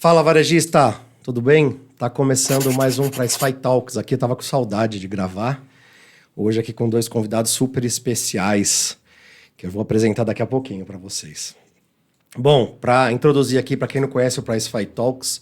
Fala, varejista! Tudo bem? Tá começando mais um PriceFi Talks aqui. Eu tava com saudade de gravar. Hoje aqui com dois convidados super especiais, que eu vou apresentar daqui a pouquinho para vocês. Bom, para introduzir aqui, para quem não conhece o PriceFi Talks,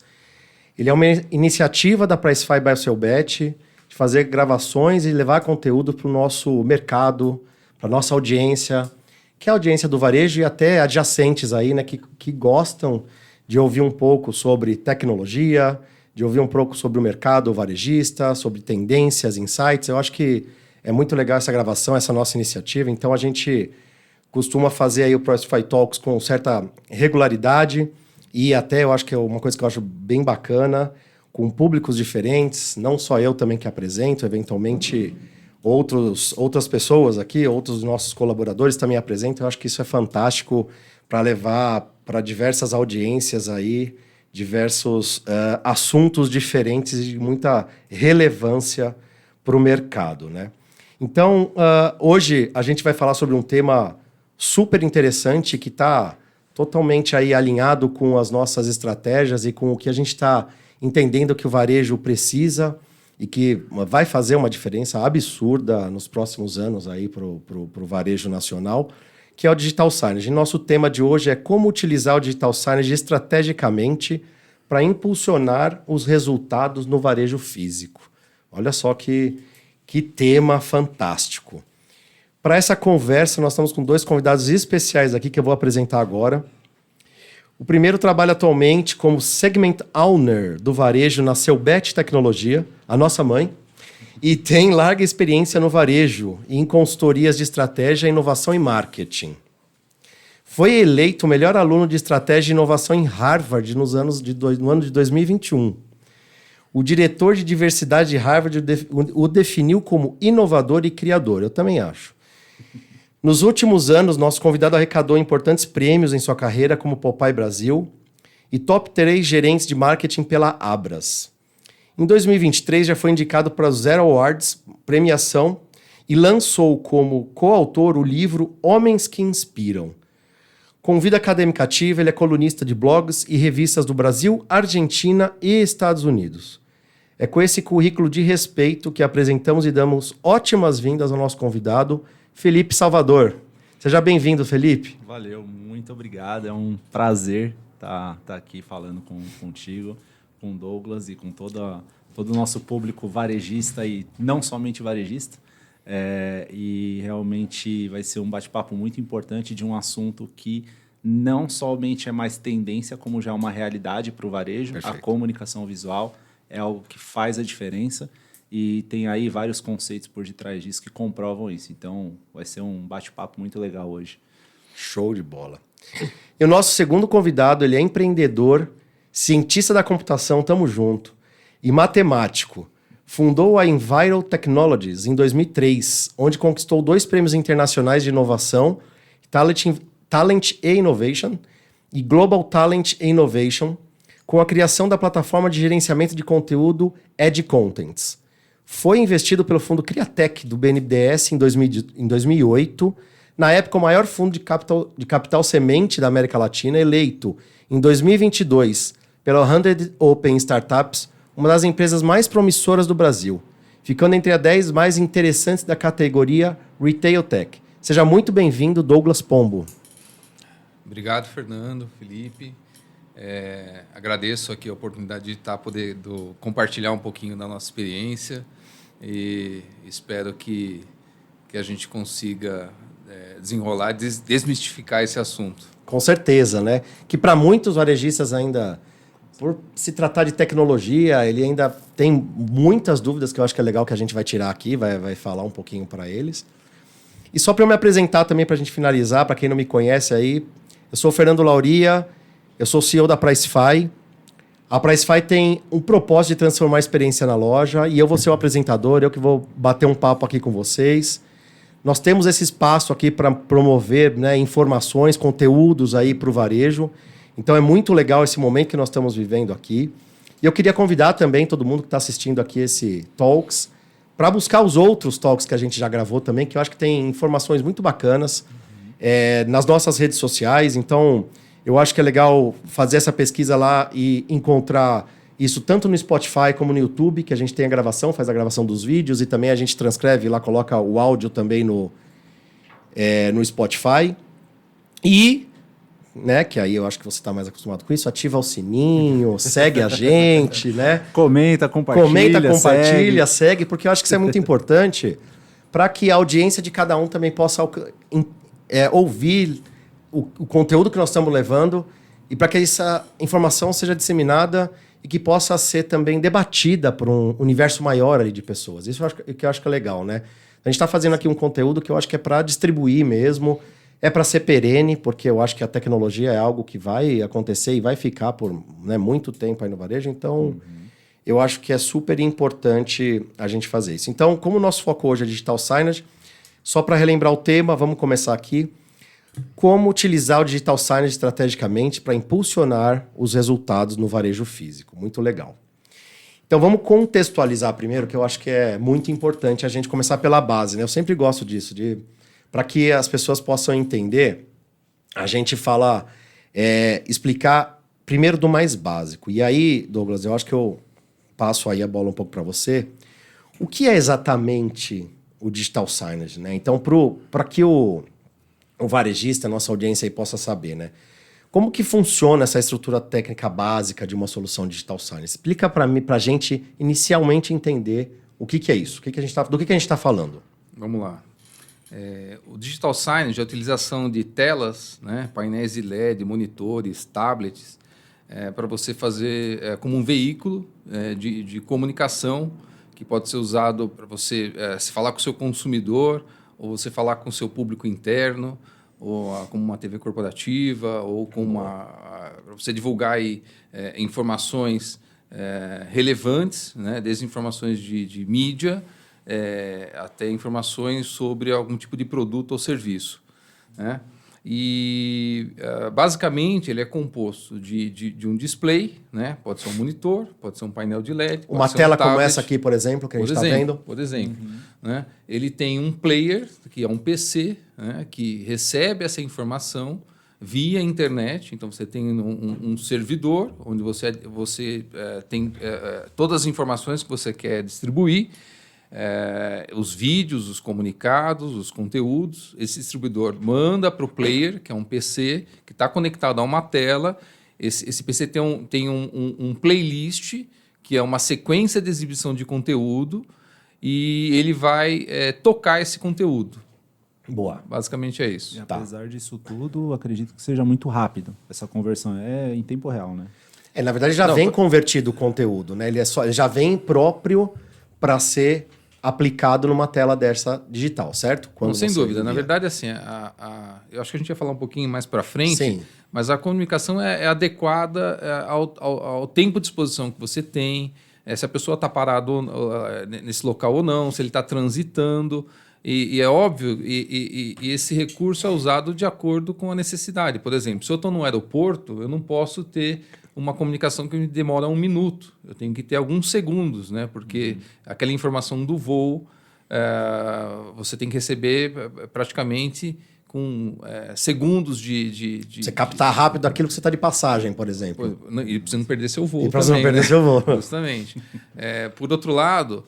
ele é uma iniciativa da PriceFi by Selbet de fazer gravações e levar conteúdo para o nosso mercado, para nossa audiência, que é a audiência do varejo e até adjacentes aí, né, que gostam de ouvir um pouco sobre tecnologia, de ouvir um pouco sobre o mercado varejista, sobre tendências, insights. Eu acho que é muito legal essa gravação, essa nossa iniciativa. Então, a gente costuma fazer aí o PriceFi Talks com certa regularidade e até eu acho que é uma coisa que eu acho bem bacana, com públicos diferentes, não só eu também que apresento, eventualmente outras pessoas aqui, outros nossos colaboradores também apresentam. Eu acho que isso é fantástico para levar para diversas audiências aí, diversos assuntos diferentes e de muita relevância para o mercado, né? Então, hoje a gente vai falar sobre um tema super interessante que está totalmente aí alinhado com as nossas estratégias e com o que a gente está entendendo que o varejo precisa e que vai fazer uma diferença absurda nos próximos anos aí para o varejo nacional, que é o Digital Signage. E nosso tema de hoje é como utilizar o Digital Signage estrategicamente para impulsionar os resultados no varejo físico. Olha só que tema fantástico. Para essa conversa, nós estamos com dois convidados especiais aqui que eu vou apresentar agora. O primeiro trabalha atualmente como Segment Owner do varejo na Selbet Tecnologia, a nossa mãe, e tem larga experiência no varejo e em consultorias de estratégia, inovação e marketing. Foi eleito o melhor aluno de estratégia e inovação em Harvard no ano de 2021. O diretor de diversidade de Harvard o definiu como inovador e criador. Eu também acho. Nos últimos anos, nosso convidado arrecadou importantes prêmios em sua carreira, como Popeye Brasil, e top 3 gerentes de marketing pela Abras. Em 2023, já foi indicado para os Zero Awards, premiação, e lançou como coautor o livro Homens que Inspiram. Com vida acadêmica ativa, ele é colunista de blogs e revistas do Brasil, Argentina e Estados Unidos. É com esse currículo de respeito que apresentamos e damos ótimas vindas ao nosso convidado, Felipe Salvador. Seja bem-vindo, Felipe. Valeu, muito obrigado. É um prazer estar aqui falando contigo, com o Douglas e com todo o nosso público varejista e não somente varejista. E realmente vai ser um bate-papo muito importante de um assunto que não somente é mais tendência, como já é uma realidade para o varejo. Perfeito. A comunicação visual é algo que faz a diferença. E tem aí vários conceitos por detrás disso que comprovam isso. Então, vai ser um bate-papo muito legal hoje. Show de bola. E o nosso segundo convidado, ele é empreendedor, cientista da computação, tamo junto, e matemático. Fundou a Enviro Technologies em 2003, onde conquistou 2 prêmios internacionais de inovação, Talent e Innovation e Global Talent e Innovation, com a criação da plataforma de gerenciamento de conteúdo Edge Contents. Foi investido pelo fundo Criatec do BNDES em 2008, na época o maior fundo de capital semente da América Latina, eleito em 2022 pela 100 Open Startups, uma das empresas mais promissoras do Brasil, ficando entre as 10 mais interessantes da categoria Retail Tech. Seja muito bem-vindo, Douglas Pombo. Obrigado, Fernando, Felipe. Agradeço aqui a oportunidade de podendo compartilhar um pouquinho da nossa experiência e espero que a gente consiga desenrolar, desmistificar esse assunto. Com certeza, né? Que para muitos varejistas ainda, por se tratar de tecnologia, ele ainda tem muitas dúvidas que eu acho que é legal que a gente vai tirar aqui, vai falar um pouquinho para eles. E só para eu me apresentar também, para a gente finalizar, para quem não me conhece aí, eu sou o Fernando Lauria, eu sou CEO da PriceFi. A PriceFi tem um propósito de transformar a experiência na loja e eu vou ser o apresentador, eu que vou bater um papo aqui com vocês. Nós temos esse espaço aqui para promover, né, informações, conteúdos aí para o varejo. Então é muito legal esse momento que nós estamos vivendo aqui. E eu queria convidar também todo mundo que está assistindo aqui esse Talks para buscar os outros Talks que a gente já gravou também, que eu acho que tem informações muito bacanas nas nossas redes sociais. Então, Eu acho que é legal fazer essa pesquisa lá e encontrar isso tanto no Spotify como no YouTube, que a gente tem a gravação, faz a gravação dos vídeos e também a gente transcreve lá, coloca o áudio também no Spotify. E, né, que aí eu acho que você está mais acostumado com isso, ativa o sininho, segue a gente, né? Comenta, compartilha, segue, porque eu acho que isso é muito importante para que a audiência de cada um também possa ouvir o conteúdo que nós estamos levando e para que essa informação seja disseminada e que possa ser também debatida por um universo maior ali de pessoas. Isso que eu acho que é legal, né? A gente está fazendo aqui um conteúdo que eu acho que é para distribuir mesmo, é para ser perene, porque eu acho que a tecnologia é algo que vai acontecer e vai ficar por, né, muito tempo aí no varejo, então eu acho que é super importante a gente fazer isso. Então, como o nosso foco hoje é Digital Signage, só para relembrar o tema, vamos começar aqui. Como utilizar o Digital Signage estrategicamente para impulsionar os resultados no varejo físico. Muito legal. Então vamos contextualizar primeiro, que eu acho que é muito importante a gente começar pela base, né? Eu sempre gosto disso, para que as pessoas possam entender, a gente fala, explicar primeiro do mais básico. E aí, Douglas, eu acho que eu passo aí a bola um pouco para você. O que é exatamente o Digital Signage, né? Então, para que o varejista, a nossa audiência aí possa saber, né? Como que funciona essa estrutura técnica básica de uma solução Digital Signage? Explica para a gente inicialmente entender o que é isso, do que a gente está falando. Vamos lá. O Digital Signage é a utilização de telas, né, painéis de LED, monitores, tablets, para você fazer como um veículo de comunicação que pode ser usado para você se falar com o seu consumidor, ou você falar com o seu público interno, ou como uma TV corporativa, ou para você divulgar aí, informações relevantes, né, desde informações de mídia até informações sobre algum tipo de produto ou serviço, né? E, basicamente, ele é composto de um display, né? Pode ser um monitor, pode ser um painel de LED. Uma tela como essa aqui, por exemplo, que a gente está vendo. Por exemplo. Né? Ele tem um player, que é um PC, né? Que recebe essa informação via internet. Então, você tem um servidor, onde você tem todas as informações que você quer distribuir, os vídeos, os comunicados, os conteúdos. Esse distribuidor manda para o player, que é um PC, que está conectado a uma tela. Esse PC tem um playlist, que é uma sequência de exibição de conteúdo, e ele vai tocar esse conteúdo. Boa. Basicamente é isso. E apesar disso tudo, acredito que seja muito rápido. Essa conversão é em tempo real, né? Na verdade, vem convertido o conteúdo, né? Ele já vem próprio para ser aplicado numa tela dessa digital, certo? Sem dúvida. Na verdade, assim, eu acho que a gente ia falar um pouquinho mais para frente, sim, mas a comunicação é adequada ao tempo de exposição que você tem, se a pessoa está parada nesse local ou não, se ele está transitando. E é óbvio, e esse recurso é usado de acordo com a necessidade. Por exemplo, se eu estou no aeroporto, eu não posso ter uma comunicação que me demora 1 minuto. Eu tenho que ter alguns segundos, né? Porque aquela informação do voo você tem que receber praticamente com segundos de... Você captar rápido aquilo que você está de passagem, por exemplo. E para você não perder seu voo. E para você não perder seu voo. Justamente. Por outro lado...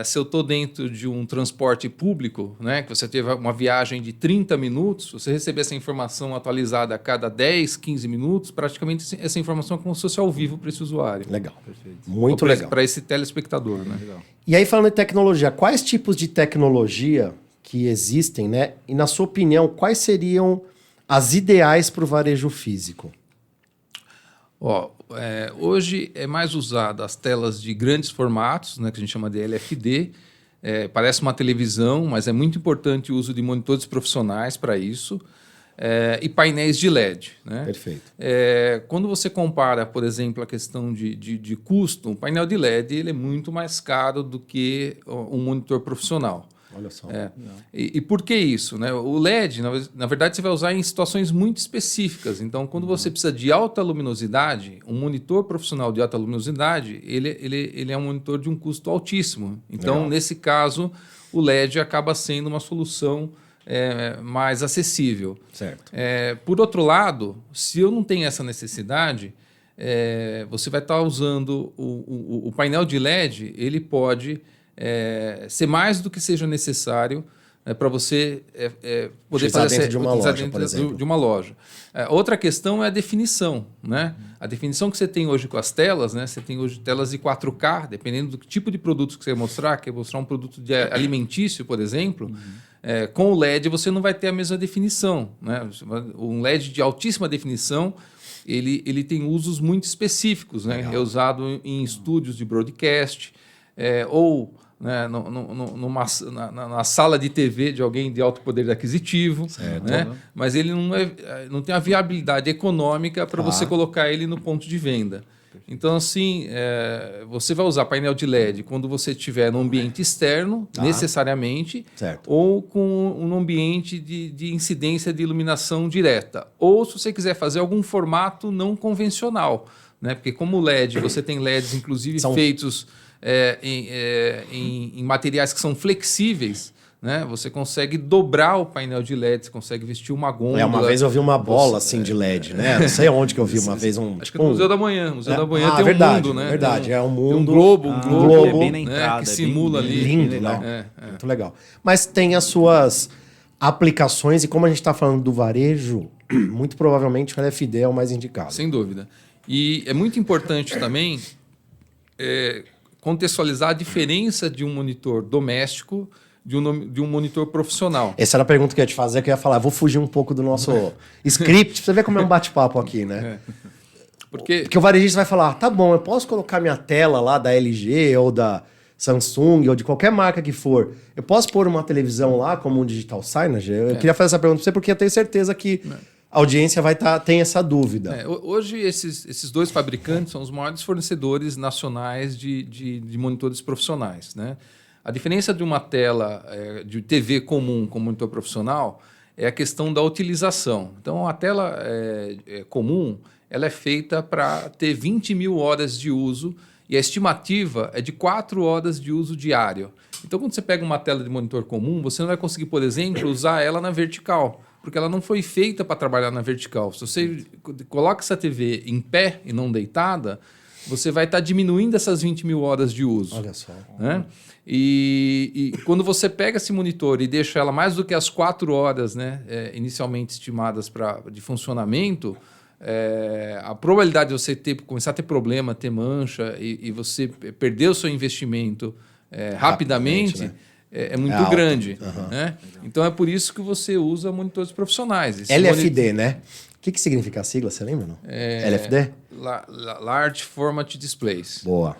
se eu estou dentro de um transporte público, né, que você teve uma viagem de 30 minutos, você receber essa informação atualizada a cada 10, 15 minutos, praticamente essa informação é como se fosse ao vivo para esse usuário. Legal. Perfeito. Muito legal. Para esse telespectador. Né? Legal. E aí, falando de tecnologia, quais tipos de tecnologia que existem, né? E, na sua opinião, quais seriam as ideais para o varejo físico? Hoje é mais usada as telas de grandes formatos, né, que a gente chama de LFD. Parece uma televisão, mas é muito importante o uso de monitores profissionais para isso. E painéis de LED. Né? Perfeito. Quando você compara, por exemplo, a questão de custo, um painel de LED ele é muito mais caro do que um monitor profissional. Olha só. E por que isso? Né? O LED, na verdade, você vai usar em situações muito específicas. Então, quando você precisa de alta luminosidade, um monitor profissional de alta luminosidade, ele é um monitor de um custo altíssimo. Então, nesse caso, o LED acaba sendo uma solução mais acessível. Certo. Por outro lado, se eu não tenho essa necessidade, você vai estar usando o painel de LED, ele pode ser mais do que seja necessário para você poder Utilizar fazer dentro de uma utilizar loja, dentro por exemplo. de uma loja. Outra questão é a definição, né? A definição que você tem hoje com as telas, né? Você tem hoje telas de 4K, dependendo do tipo de produto que você quer mostrar um produto de alimentício, por exemplo, com o LED você não vai ter a mesma definição, né? Um LED de altíssima definição, ele tem usos muito específicos, né? É usado em estúdios de broadcast, ou né, na sala de TV de alguém de alto poder aquisitivo, né? Mas ele não tem a viabilidade econômica para você colocar ele no ponto de venda. Então, assim, você vai usar painel de LED quando você estiver num ambiente externo, necessariamente, ou com um ambiente de incidência de iluminação direta. Ou se você quiser fazer algum formato não convencional, né? Porque como LED, você tem LEDs, inclusive, feitos em materiais que são flexíveis, né? Você consegue dobrar o painel de LED, você consegue vestir uma gôndola. Uma vez eu vi uma bola assim de LED, né? Não sei onde que eu vi uma vez acho que no Museu da Manhã. O Museu da Manhã tem verdade, um mundo, né? Verdade, tem um mundo. Um globo, globo bem na entrada, que simula ali. Lindo, né? Muito legal. Mas tem as suas aplicações e como a gente está falando do varejo, muito provavelmente o LFD é o mais indicado. Sem dúvida. E é muito importante também contextualizar a diferença de um monitor doméstico de um monitor profissional. Essa era a pergunta que eu ia te fazer, que eu ia falar. Vou fugir um pouco do nosso script, pra você ver como é um bate-papo aqui, né? Porque o varejista vai falar, tá bom, eu posso colocar minha tela lá da LG ou da Samsung ou de qualquer marca que for. Eu posso pôr uma televisão lá como um digital signage? Eu queria fazer essa pergunta pra você porque eu tenho certeza que a audiência tem essa dúvida. Hoje, esses dois fabricantes são os maiores fornecedores nacionais de monitores profissionais, né? A diferença de uma tela de TV comum com monitor profissional é a questão da utilização. Então, a tela comum ela é feita para ter 20 mil horas de uso e a estimativa é de 4 horas de uso diário. Então, quando você pega uma tela de monitor comum, você não vai conseguir, por exemplo, usar ela na vertical, porque ela não foi feita para trabalhar na vertical. Se você coloca essa TV em pé e não deitada, você vai estar diminuindo essas 20 mil horas de uso. Olha só. Né? E quando você pega esse monitor e deixa ela mais do que as 4 horas, né, inicialmente estimadas de funcionamento, a probabilidade de você começar a ter problema, ter mancha e você perder o seu investimento rapidamente, né? É muito grande. Né? Então é por isso que você usa monitores profissionais. LFD, né? O que significa a sigla? Você lembra? Não? LFD? Large Format Displays. Boa.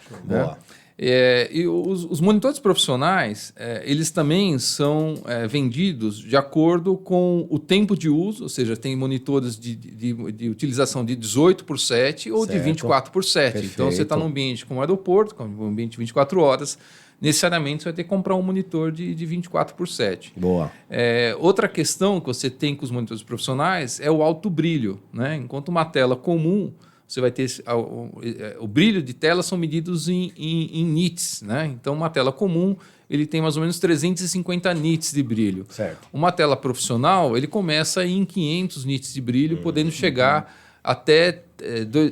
E os monitores profissionais, eles também são vendidos de acordo com o tempo de uso, ou seja, tem monitores de utilização de 18/7 ou de 24/7. Perfeito. Então, você está num ambiente como o aeroporto, com um ambiente de 24 horas, necessariamente você vai ter que comprar um monitor de 24/7. Boa. Outra questão que você tem com os monitores profissionais é o alto brilho, né? Enquanto uma tela comum, você vai ter o brilho de tela são medidos em nits, né? Então, uma tela comum ele tem mais ou menos 350 nits de brilho. Certo. Uma tela profissional ele começa em 500 nits de brilho, podendo chegar até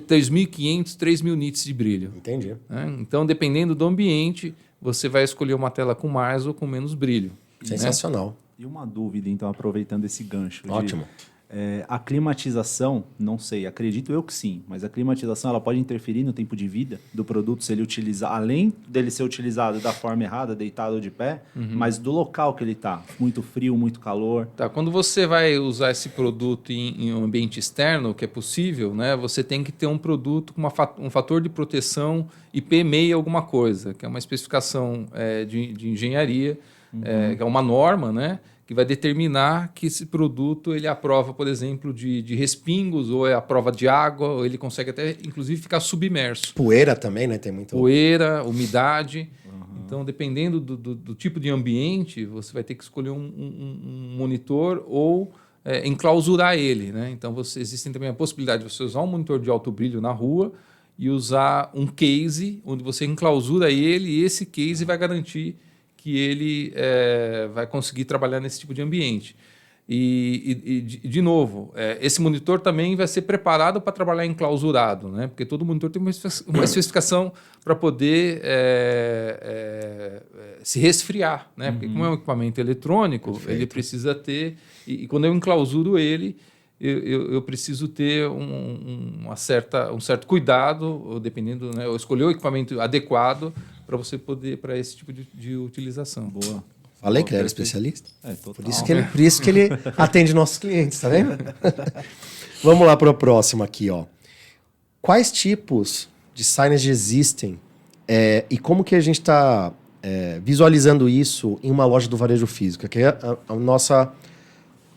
2.500, 3.000 nits de brilho. Entendi. Né? Então, dependendo do ambiente, você vai escolher uma tela com mais ou com menos brilho. Sensacional. Né? E uma dúvida, então, aproveitando esse gancho. Ótimo. A climatização, não sei, acredito eu que sim, mas a climatização ela pode interferir no tempo de vida do produto se ele utilizar, além dele ser utilizado da forma errada, deitado ou de pé, mas do local que ele está, muito frio, muito calor. Tá, quando você vai usar esse produto em um ambiente externo, que é possível, né, você tem que ter um produto com um fator de proteção IP6 alguma coisa, que é uma especificação de engenharia, que é uma norma, né, que vai determinar que esse produto ele aprova, por exemplo, de respingos, ou é a prova de água, ou ele consegue até, inclusive, ficar submerso. Poeira também, né? Tem muito... Poeira, umidade. Então, dependendo do tipo de ambiente, você vai ter que escolher um monitor ou enclausurar ele. Né? Então, existem também a possibilidade de você usar um monitor de alto brilho na rua e usar um case, onde você enclausura ele, e esse case vai garantir que ele vai conseguir trabalhar nesse tipo de ambiente. De novo, esse monitor também vai ser preparado para trabalhar enclausurado, né? Porque todo monitor tem uma especificação para poder se resfriar, né? Porque como é um equipamento eletrônico, Perfeito. ele precisa ter... E quando eu enclausuro ele, eu preciso ter um certo cuidado, dependendo, né? Eu escolher o equipamento adequado para você poder, para esse tipo de utilização. Boa. Falei que ele era especialista. Total. Por isso que ele atende nossos clientes, tá vendo? Vamos lá para o próximo aqui, ó. Quais tipos de signage existem e como que a gente está visualizando isso em uma loja do varejo físico? Que a nossa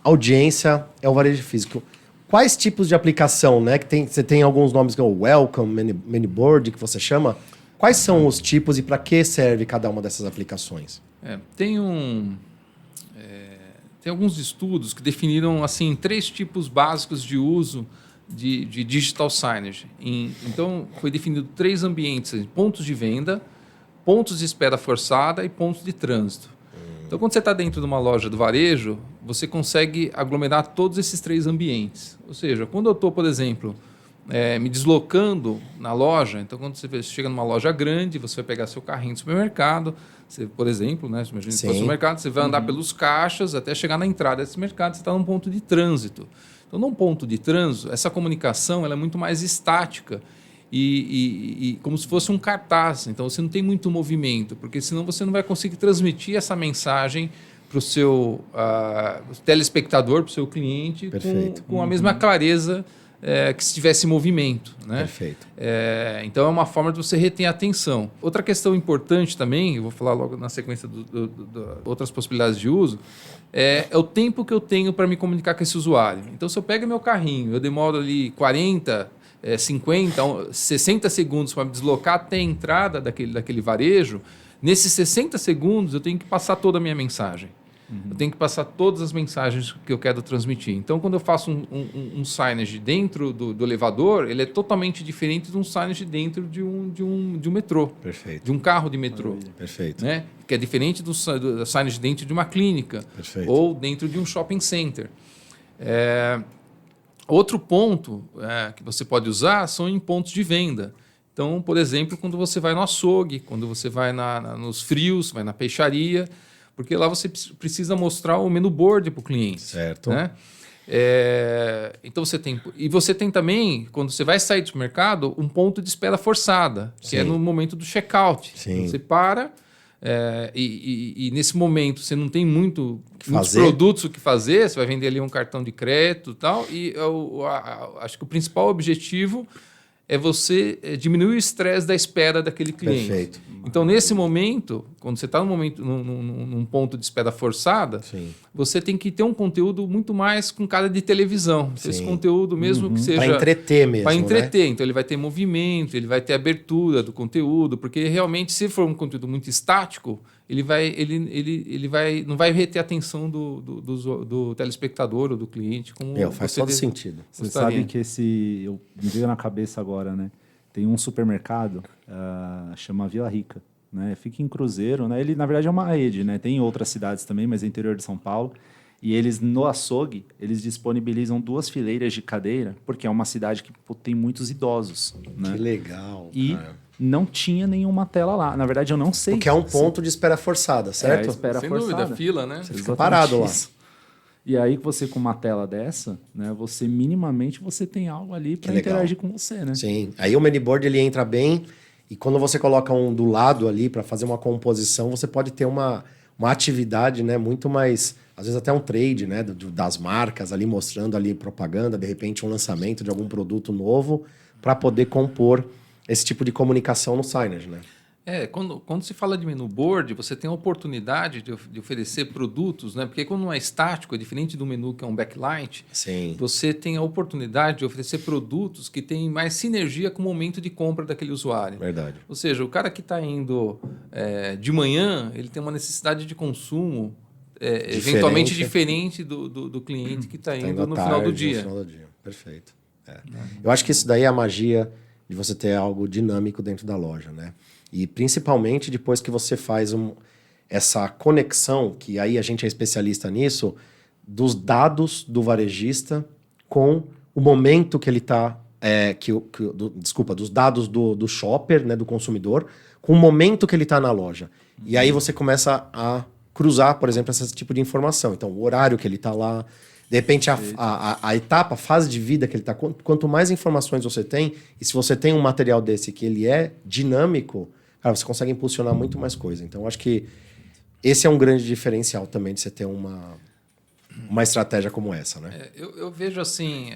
audiência é o varejo físico. Quais tipos de aplicação, né? Você tem alguns nomes que é o Welcome, Manyboard, que você chama. Quais são os tipos e para que serve cada uma dessas aplicações? Tem alguns estudos que definiram assim 3 tipos básicos de uso de digital signage. Então, foi definido 3 ambientes: pontos de venda, pontos de espera forçada e pontos de trânsito. Então, quando você está dentro de uma loja do varejo, você consegue aglomerar todos esses 3 ambientes. Ou seja, quando eu estou, por exemplo, me deslocando na loja, então quando você chega numa loja grande, você vai pegar seu carrinho de supermercado, você, por exemplo, né, imagina que fosse um mercado, você vai andar pelos caixas até chegar na entrada desse mercado, você está num ponto de trânsito. Então, num ponto de trânsito, essa comunicação ela é muito mais estática e como se fosse um cartaz. Então, você não tem muito movimento, porque senão você não vai conseguir transmitir essa mensagem para o seu telespectador, para o seu cliente, com a mesma clareza que se tivesse movimento. Né? Perfeito. Então, é uma forma de você reter a atenção. Outra questão importante também, eu vou falar logo na sequência de outras possibilidades de uso, é o tempo que eu tenho para me comunicar com esse usuário. Então, se eu pego meu carrinho, eu demoro ali 40, 50, 60 segundos para me deslocar até a entrada daquele varejo, nesses 60 segundos eu tenho que passar toda a minha mensagem. Eu tenho que passar todas as mensagens que eu quero transmitir. Então, quando eu faço um signage dentro do elevador, ele é totalmente diferente de um signage dentro de um metrô. Perfeito. De um carro de metrô. Perfeito. Né? Que é diferente do signage dentro de uma clínica. Perfeito. Ou dentro de um shopping center. Outro ponto que você pode usar são em pontos de venda. Então, por exemplo, quando você vai no açougue, quando você vai nos frios, vai na peixaria, porque lá você precisa mostrar o menu board para o cliente. Certo. Né? Então você tem também, quando você vai sair do mercado, um ponto de espera forçada, que é no momento do checkout. Sim. Você para e nesse momento você não tem muitos fazer. Produtos o que fazer, você vai vender ali um cartão de crédito e tal, e acho que o principal objetivo é você diminuir o estresse da espera daquele cliente. Perfeito. Então, nesse momento, quando você está num ponto de espera forçada, Sim. você tem que ter um conteúdo muito mais com cara de televisão. Sim. Esse conteúdo mesmo que seja... Para entreter mesmo, Para entreter. Né? Então, ele vai ter movimento, ele vai ter abertura do conteúdo, porque realmente, se for um conteúdo muito estático, ele não vai reter a atenção do telespectador ou do cliente. Faz todo sentido. Você sabe que me veio na cabeça agora, né? Tem um supermercado, chama Vila Rica, né? Fica em Cruzeiro, né? Ele, na verdade, é uma rede, né? Tem em outras cidades também, mas é interior de São Paulo. E eles, no açougue, eles disponibilizam 2 fileiras de cadeira, porque é uma cidade que tem muitos idosos, né? Que legal, E não tinha nenhuma tela lá. Na verdade, eu não sei. Porque é um ponto de espera forçada, certo? Espera Sem forçada. dúvida, fila, né? Você fica parado lá. E aí, você com uma tela dessa, né, você minimamente você tem algo ali para interagir com você, né? Sim. Aí o Manyboard ele entra bem e quando você coloca um do lado ali para fazer uma composição, você pode ter uma atividade, né, muito mais, às vezes até um trade, né, das marcas ali mostrando ali propaganda, de repente um lançamento de algum produto novo para poder compor esse tipo de comunicação no signage, né? Quando se fala de menu board, você tem a oportunidade de oferecer produtos, né? Porque quando não é estático, é diferente do menu que é um backlight, Sim. você tem a oportunidade de oferecer produtos que têm mais sinergia com o momento de compra daquele usuário. Verdade. Ou seja, o cara que está indo de manhã, ele tem uma necessidade de consumo eventualmente diferente do cliente que está indo no final do dia. No final do dia. Perfeito. Eu acho que isso daí é a magia de você ter algo dinâmico dentro da loja, né? E principalmente depois que você faz essa conexão, que aí a gente é especialista nisso, dos dados do varejista com o momento que ele está... desculpa, dos dados do shopper, né, do consumidor, com o momento que ele está na loja. E aí você começa a cruzar, por exemplo, esse tipo de informação. Então, o horário que ele está lá, de repente a etapa, a fase de vida que ele está... Quanto mais informações você tem, e se você tem um material desse que ele é dinâmico, cara, você consegue impulsionar muito mais coisa. Então, acho que esse é um grande diferencial também de você ter uma estratégia como essa, né? Eu vejo assim,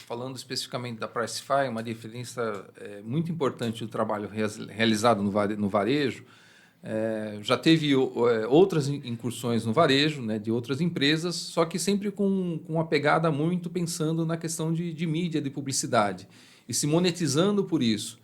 falando especificamente da Pricefy, uma diferença muito importante do trabalho realizado no varejo. Já teve outras incursões no varejo, né, de outras empresas, só que sempre com uma pegada muito pensando na questão de mídia, de publicidade, e se monetizando por isso.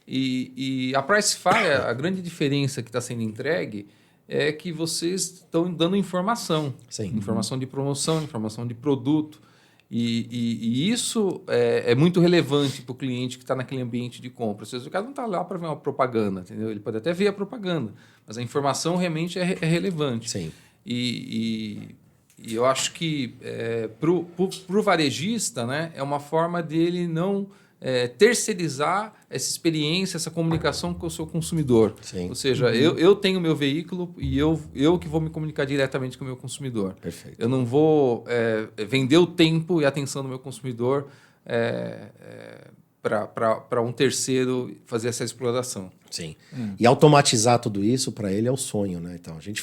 E a Pricefy, a grande diferença que está sendo entregue é que vocês estão dando informação. Sim. Informação de promoção, informação de produto. E isso é muito relevante para o cliente que está naquele ambiente de compra. Às vezes o cara não está lá para ver uma propaganda, entendeu? Ele pode até ver a propaganda, mas a informação realmente é relevante. Sim. E eu acho que para o varejista, né, é uma forma dele não terceirizar essa experiência, essa comunicação com o seu consumidor. Sim. Ou seja, eu tenho meu veículo e eu que vou me comunicar diretamente com o meu consumidor. Perfeito. Eu não vou vender o tempo e a atenção do meu consumidor para um terceiro fazer essa exploração. Sim. E automatizar tudo isso, para ele, é o sonho, né? Então, a gente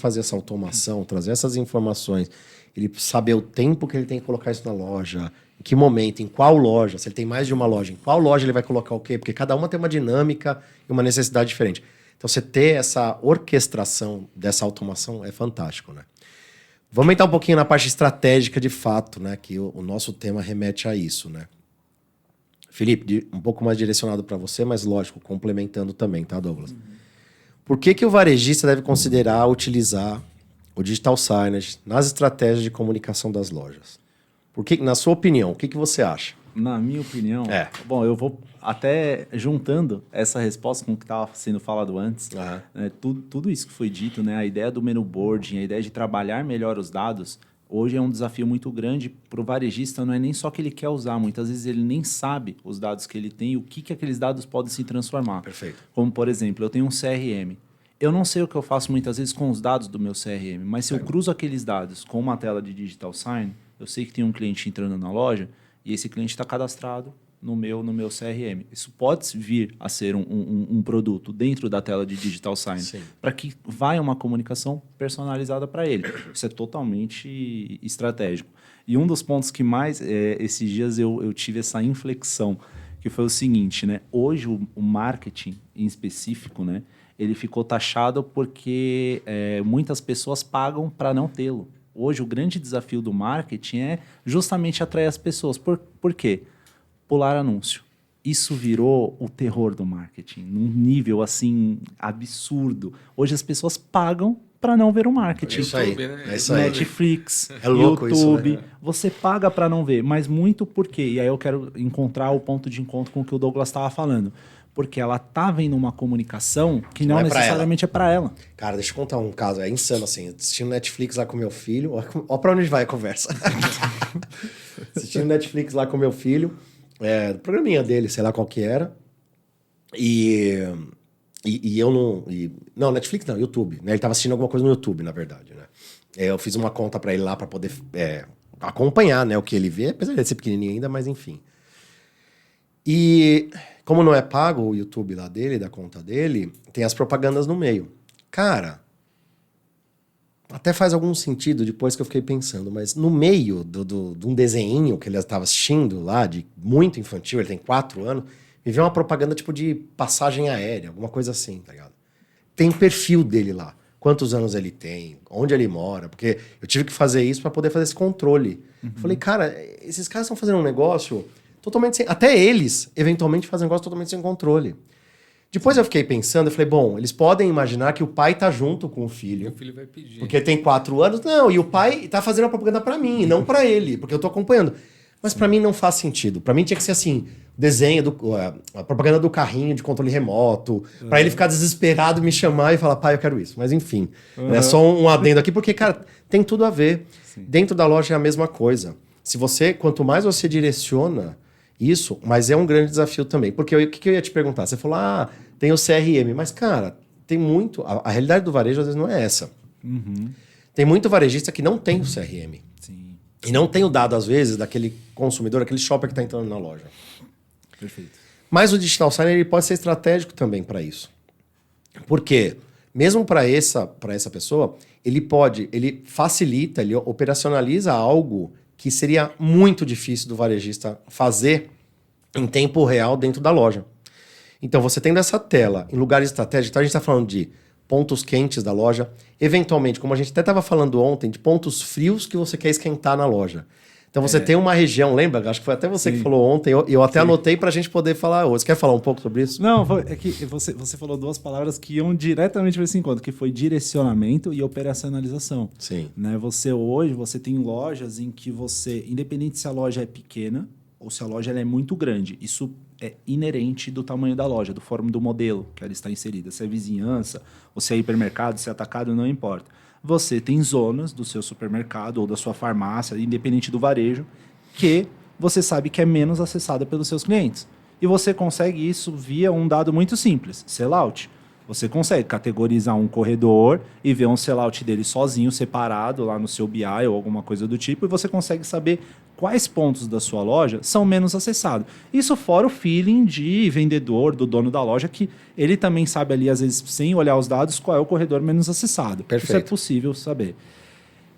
fazer essa automação, trazer essas informações, ele saber o tempo que ele tem que colocar isso na loja, em que momento, em qual loja, se ele tem mais de uma loja, em qual loja ele vai colocar o quê? Porque cada uma tem uma dinâmica e uma necessidade diferente. Então, você ter essa orquestração dessa automação é fantástico, né? Vamos entrar um pouquinho na parte estratégica de fato, né? Que o nosso tema remete a isso, né? Felipe, um pouco mais direcionado para você, mas lógico, complementando também, tá, Douglas? Por que o varejista deve considerar utilizar o digital signage nas estratégias de comunicação das lojas? Porque, na sua opinião, o que você acha? Na minha opinião, bom, eu vou até juntando essa resposta com o que estava sendo falado antes, né, tudo isso que foi dito, né, a ideia do menu boarding, a ideia de trabalhar melhor os dados, hoje é um desafio muito grande para o varejista, não é nem só que ele quer usar, muitas vezes ele nem sabe os dados que ele tem e o que aqueles dados podem se transformar. Perfeito. Como, por exemplo, eu tenho um CRM. Eu não sei o que eu faço muitas vezes com os dados do meu CRM, mas se eu cruzo aqueles dados com uma tela de digital sign, eu sei que tem um cliente entrando na loja e esse cliente está cadastrado no meu CRM. Isso pode vir a ser um produto dentro da tela de digital sign, para que vá uma comunicação personalizada para ele. Isso é totalmente estratégico. E um dos pontos que mais, esses dias eu tive essa inflexão, que foi o seguinte, né? Hoje o marketing em específico, né, ele ficou taxado porque muitas pessoas pagam para não tê-lo. Hoje o grande desafio do marketing é justamente atrair as pessoas. Por quê? Pular anúncio. Isso virou o terror do marketing, num nível assim absurdo. Hoje as pessoas pagam para não ver o marketing. É isso aí. É isso aí. Netflix, é louco YouTube, isso, né? Você paga para não ver, mas muito por quê? E aí eu quero encontrar o ponto de encontro com o que o Douglas estava falando. Porque ela tá vendo uma comunicação que não necessariamente é para ela. Cara, deixa eu contar um caso, é insano assim. Assistindo Netflix lá com meu filho, ó pra onde vai a conversa. Assistindo Netflix lá com meu filho, programinha dele, sei lá qual que era. E eu não... não, Netflix não, YouTube. Né? Ele tava assistindo alguma coisa no YouTube, na verdade, né? Eu fiz uma conta pra ele lá pra poder acompanhar, né, o que ele vê, apesar de ser pequenininho ainda, mas enfim. E como não é pago o YouTube lá dele, da conta dele, tem as propagandas no meio. Cara, até faz algum sentido depois que eu fiquei pensando, mas no meio de um desenho que ele estava assistindo lá, de muito infantil, ele tem 4 anos, me veio uma propaganda tipo de passagem aérea, alguma coisa assim, tá ligado? Tem perfil dele lá. Quantos anos ele tem, onde ele mora, porque eu tive que fazer isso para poder fazer esse controle. Falei, cara, esses caras estão fazendo um negócio... totalmente sem... Até eles, eventualmente, fazem um negócio totalmente sem controle. Depois eu fiquei pensando, eu falei, bom, eles podem imaginar que o pai tá junto com o filho. O filho vai pedir. Porque ele tem 4 anos. Não, e o pai tá fazendo a propaganda para mim, e não para ele, porque eu tô acompanhando. Mas para mim não faz sentido. Para mim tinha que ser assim, desenho, a propaganda do carrinho de controle remoto, para ele ficar desesperado, me chamar e falar, pai, eu quero isso. Mas enfim, é só um adendo aqui, porque, cara, tem tudo a ver. Sim. Dentro da loja é a mesma coisa. Quanto mais você direciona isso, mas é um grande desafio também. Porque o que eu ia te perguntar? Você falou, tem o CRM, mas, cara, tem muito... A realidade do varejo, às vezes, não é essa. Uhum. Tem muito varejista que não tem o CRM. Sim. E não tem o dado, às vezes, daquele consumidor, aquele shopper que está entrando na loja. Perfeito. Mas o digital signer ele pode ser estratégico também para isso. Por quê? Mesmo para essa pessoa, ele facilita, ele operacionaliza algo que seria muito difícil do varejista fazer em tempo real dentro da loja. Então, você tendo essa tela em lugares estratégicos, então a gente está falando de pontos quentes da loja, eventualmente, como a gente até estava falando ontem, de pontos frios que você quer esquentar na loja. Então você tem uma região, lembra? Acho que foi até você que falou ontem, eu até anotei para a gente poder falar hoje. Você quer falar um pouco sobre isso? Não, é que você falou duas palavras que iam diretamente para esse encontro, que foi direcionamento e operacionalização. Sim. Né? Você tem lojas em que você, independente se a loja é pequena ou se a loja ela é muito grande, isso é inerente do tamanho da loja, do modelo que ela está inserida. Se é vizinhança, ou se é hipermercado, se é atacado, não importa. Você tem zonas do seu supermercado ou da sua farmácia, independente do varejo, que você sabe que é menos acessada pelos seus clientes. E você consegue isso via um dado muito simples, sellout. Você consegue categorizar um corredor e ver um sellout dele sozinho, separado lá no seu BI ou alguma coisa do tipo, e você consegue saber quais pontos da sua loja são menos acessados. Isso fora o feeling de vendedor, do dono da loja, que ele também sabe ali, às vezes, sem olhar os dados, qual é o corredor menos acessado. Perfeito. Isso é possível saber.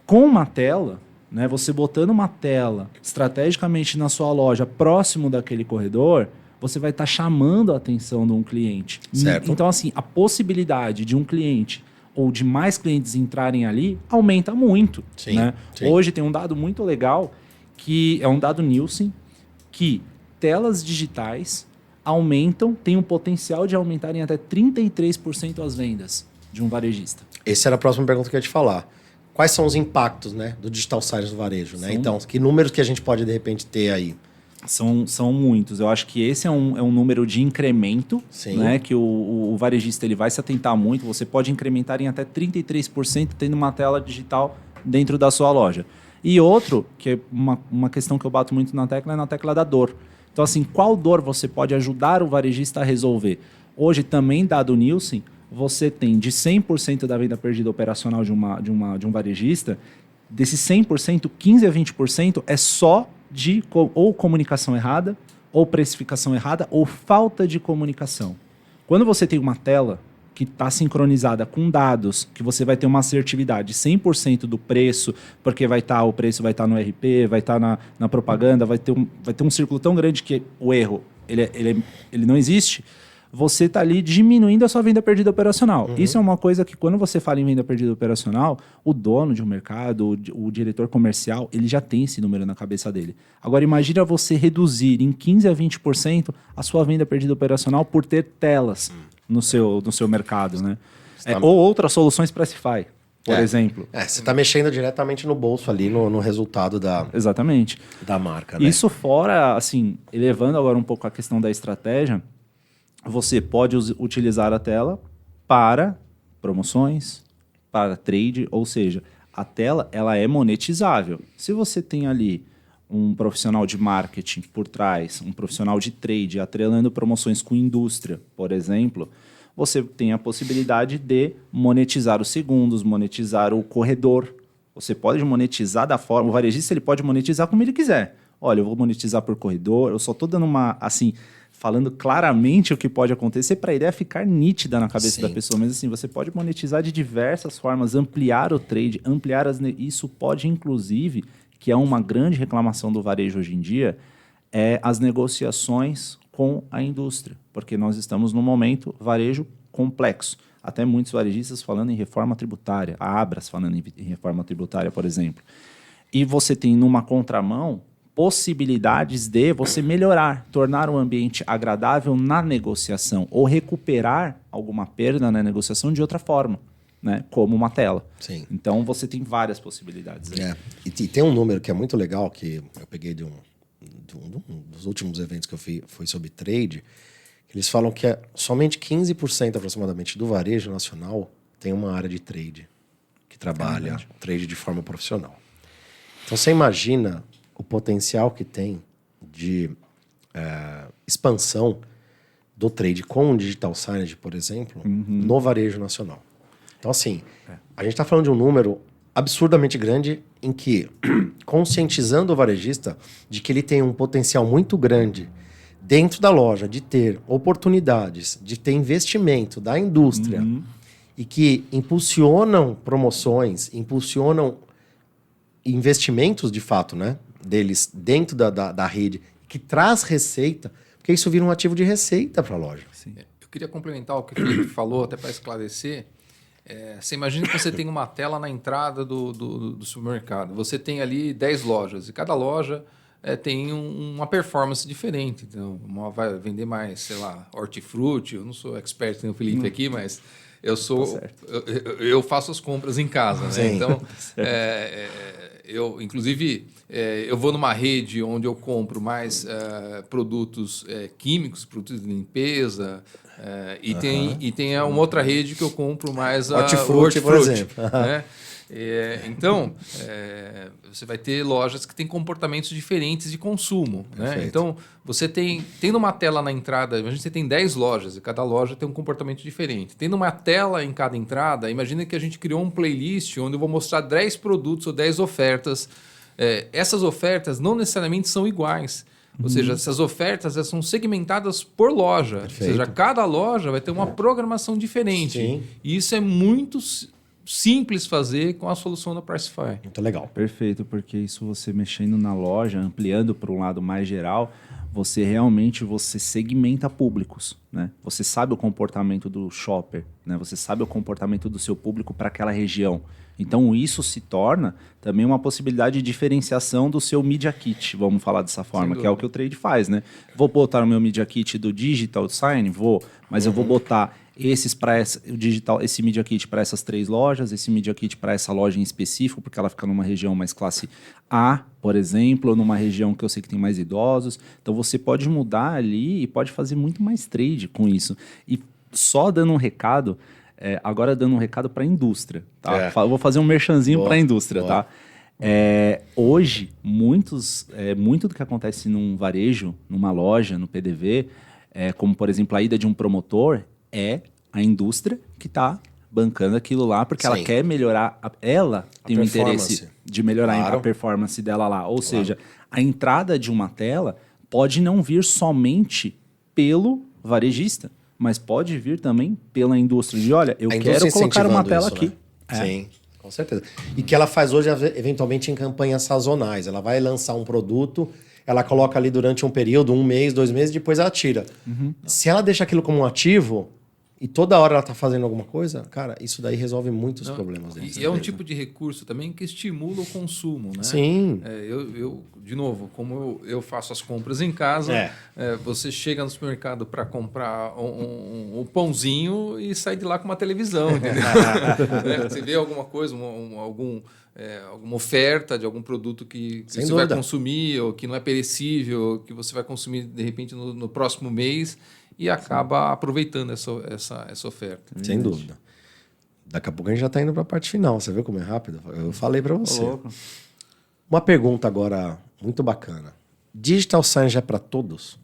Com uma tela, né, você botando uma tela estrategicamente na sua loja, próximo daquele corredor, você vai estar chamando a atenção de um cliente. Certo. Então, assim, a possibilidade de um cliente ou de mais clientes entrarem ali aumenta muito. Sim, né? sim. Hoje tem um dado muito legal, que é um dado Nielsen, que telas digitais têm um potencial de aumentarem até 33% as vendas de um varejista. Essa era a próxima pergunta que eu ia te falar. Quais são os impactos, né, do digital signer no varejo? Né? São... Então, que números que a gente pode, de repente, ter aí? São muitos. Eu acho que esse é um número de incremento, né, que o varejista ele vai se atentar muito. Você pode incrementar em até 33% tendo uma tela digital dentro da sua loja. E outro, que é uma questão que eu bato muito na tecla, é na tecla da dor. Então, assim, qual dor você pode ajudar o varejista a resolver? Hoje, também, dado o Nielsen, você tem de 100% da venda perdida operacional de um varejista, desses 100%, 15% a 20% é só de ou comunicação errada, ou precificação errada, ou falta de comunicação. Quando você tem uma tela que está sincronizada com dados, que você vai ter uma assertividade 100% do preço, porque o preço vai estar no RP, vai estar na propaganda, vai ter um círculo tão grande que o erro ele não existe, você está ali diminuindo a sua venda perdida operacional. Isso é uma coisa que, quando você fala em venda perdida operacional, o dono de um mercado, o diretor comercial, ele já tem esse número na cabeça dele. Agora, imagina você reduzir em 15% a 20% a sua venda perdida operacional por ter telas no seu mercado. Né? Ou outras soluções Pricify, por exemplo. Você está mexendo diretamente no bolso ali, no resultado Exatamente. Da marca. Né? Isso fora, assim, elevando agora um pouco a questão da estratégia, você pode utilizar a tela para promoções, para trade, ou seja, a tela ela é monetizável. Se você tem ali um profissional de marketing por trás, um profissional de trade, atrelando promoções com indústria, por exemplo, você tem a possibilidade de monetizar os segundos, monetizar o corredor. Você pode monetizar da forma... O varejista ele pode monetizar como ele quiser. Olha, eu vou monetizar por corredor, eu só estou dando uma... assim, falando claramente o que pode acontecer para a ideia ficar nítida na cabeça da pessoa. Mas assim, você pode monetizar de diversas formas, ampliar o trade, isso pode, inclusive, que é uma grande reclamação do varejo hoje em dia, é as negociações com a indústria. Porque nós estamos num momento varejo complexo. Até muitos varejistas falando em reforma tributária, a Abras falando em reforma tributária, por exemplo. E você tem numa contramão possibilidades de você melhorar, tornar o ambiente agradável na negociação ou recuperar alguma perda na negociação de outra forma, né? Como uma tela. Sim. Então, você tem várias possibilidades. E tem um número que é muito legal, que eu peguei um dos últimos eventos que eu fiz foi sobre trade, eles falam que somente 15% aproximadamente do varejo nacional tem uma área de trade, que trabalha trade de forma profissional. Então, você imagina o potencial que tem de expansão do trade com o digital signage, por exemplo, no varejo nacional. Então, assim, a gente está falando de um número absurdamente grande em que, conscientizando o varejista de que ele tem um potencial muito grande dentro da loja de ter oportunidades, de ter investimento da indústria e que impulsionam promoções, impulsionam investimentos de fato, né, deles dentro da rede, que traz receita, porque isso vira um ativo de receita para a loja. Sim. Eu queria complementar o que o Felipe falou, até para esclarecer. Você imagina que você tem uma tela na entrada do supermercado. Você tem ali 10 lojas, e cada loja tem uma performance diferente. Então, uma vai vender mais, sei lá, hortifruti. Eu não sou expert no Felipe aqui, mas eu sou. Eu faço as compras em casa, né? Então, inclusive, eu vou numa rede onde eu compro mais produtos químicos, produtos de limpeza. E tem uma outra rede que eu compro mais Hortifruti, por exemplo. Né? Então, você vai ter lojas que têm comportamentos diferentes de consumo. Né? Então, você tendo uma tela na entrada, imagina que você tem 10 lojas e cada loja tem um comportamento diferente. Tendo uma tela em cada entrada, imagina que a gente criou um playlist onde eu vou mostrar 10 produtos ou 10 ofertas. Essas ofertas não necessariamente são iguais. Ou seja, essas ofertas são segmentadas por loja. Perfeito. Ou seja, cada loja vai ter uma programação diferente. Sim. E isso é muito simples fazer com a solução da Pricefy. Muito legal. Perfeito, porque isso você mexendo na loja, ampliando para um lado mais geral, você realmente segmenta públicos, né? Você sabe o comportamento do shopper, né? Você sabe o comportamento do seu público para aquela região. Então, isso se torna também uma possibilidade de diferenciação do seu Media Kit, vamos falar dessa forma, que é o que o trade faz, né? Vou botar o meu Media Kit do Digital Sign? Vou, mas eu vou botar esse Media Kit para essas 3 lojas, esse Media Kit para essa loja em específico, porque ela fica numa região mais classe A, por exemplo, ou numa região que eu sei que tem mais idosos. Então, você pode mudar ali e pode fazer muito mais trade com isso. E só dando um recado... agora dando um recado para a indústria, tá? Vou fazer um merchanzinho para a indústria, tá? Hoje, muito do que acontece num varejo, numa loja, no PDV, como, por exemplo, a ida de um promotor, é a indústria que está bancando aquilo lá, porque ela quer melhorar, ela tem o interesse de melhorar a performance dela lá. Ou seja, a entrada de uma tela pode não vir somente pelo varejista, mas pode vir também pela indústria de, olha, eu quero colocar uma tela aqui. Né? Sim, com certeza. E que ela faz hoje, eventualmente, em campanhas sazonais. Ela vai lançar um produto, ela coloca ali durante um período, 1 mês, 2 meses, depois ela tira. Se ela deixa aquilo como um ativo, e toda hora ela está fazendo alguma coisa, cara, isso daí resolve muitos problemas dentro. E é um tipo de recurso também que estimula o consumo, né? Sim. De novo, como eu faço as compras em casa, você chega no supermercado para comprar um pãozinho e sai de lá com uma televisão, entendeu? Você vê alguma coisa, alguma oferta de algum produto que você vai consumir, ou que não é perecível, ou que você vai consumir, de repente, no próximo mês, e acaba aproveitando essa oferta. Sem dúvida. Daqui a pouco a gente já está indo para a parte final. Você viu como é rápido? Eu falei para você. Uma pergunta agora muito bacana. Digital Signage é para todos?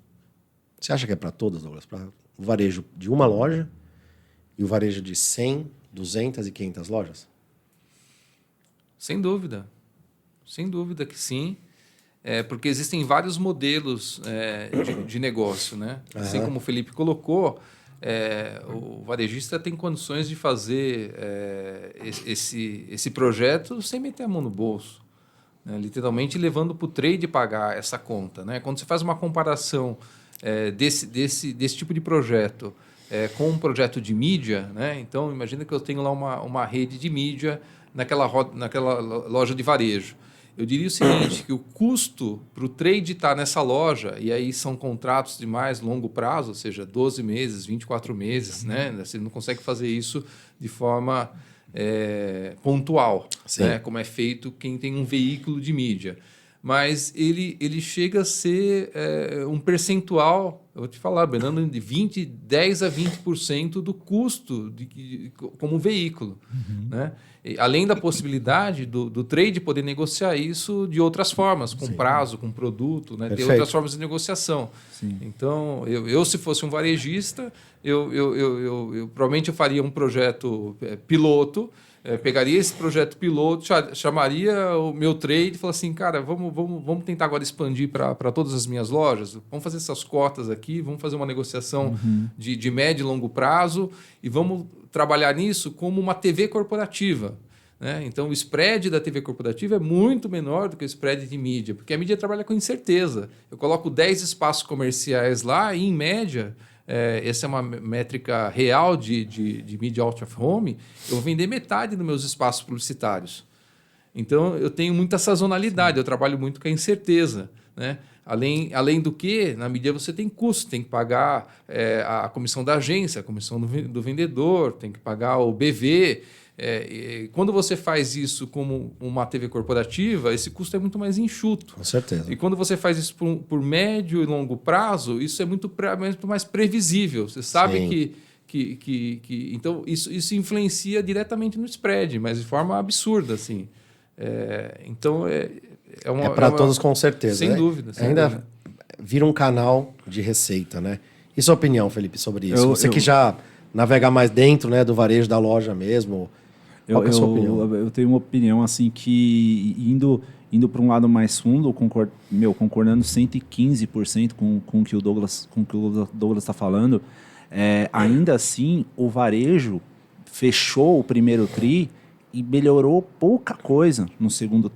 Você acha que é para todos, Douglas? Para o varejo de uma loja e o varejo de 100, 200 e 500 lojas? Sem dúvida. Sem dúvida que sim. Porque existem vários modelos de negócio, né? Assim como o Felipe colocou, o varejista tem condições de fazer esse projeto sem meter a mão no bolso, né? Literalmente levando para o trade pagar essa conta, né? Quando você faz uma comparação desse tipo de projeto com um projeto de mídia, né? Então, imagina que eu tenho lá uma rede de mídia naquela loja de varejo. Eu diria o seguinte, que o custo para o trade estar nessa loja, e aí são contratos de mais longo prazo, ou seja, 12 meses, 24 meses, né? Você não consegue fazer isso de forma pontual, né? Como é feito quem tem um veículo de mídia. mas ele chega a ser um percentual, eu vou te falar, Bernardo, de 10 a 20% do custo como veículo. Né? E, além da possibilidade do trade poder negociar isso de outras formas, com prazo, com produto, né? Ter outras formas de negociação. Sim. Então, eu se fosse um varejista, eu provavelmente eu faria um projeto piloto, pegaria esse projeto piloto, chamaria o meu trade e falaria assim, cara, vamos tentar agora expandir para todas as minhas lojas, vamos fazer essas cotas aqui, vamos fazer uma negociação de médio e longo prazo e vamos trabalhar nisso como uma TV corporativa. Né? Então, o spread da TV corporativa é muito menor do que o spread de mídia, porque a mídia trabalha com incerteza. Eu coloco 10 espaços comerciais lá e, em média, essa é uma métrica real de mídia out of home, eu vou vender metade dos meus espaços publicitários. Então, eu tenho muita sazonalidade, eu trabalho muito com a incerteza. Né? Além do que, na mídia você tem custo, tem que pagar a comissão da agência, a comissão do vendedor, tem que pagar o BV. Quando você faz isso como uma TV corporativa, esse custo é muito mais enxuto. Com certeza. E quando você faz isso por médio e longo prazo, isso é muito mais previsível. Você sabe então isso influencia diretamente no spread, mas de forma absurda, assim. Então é para todos, com certeza. Sem dúvida. Ainda vira um canal de receita, né? E sua opinião, Felipe, sobre isso? Você que já navega mais dentro, né, do varejo da loja mesmo. Qual é a sua opinião? Eu tenho uma opinião assim que indo para um lado mais fundo, concordando 115% com o que o Douglas está falando, ainda assim o varejo fechou o primeiro tri e melhorou pouca coisa no segundo,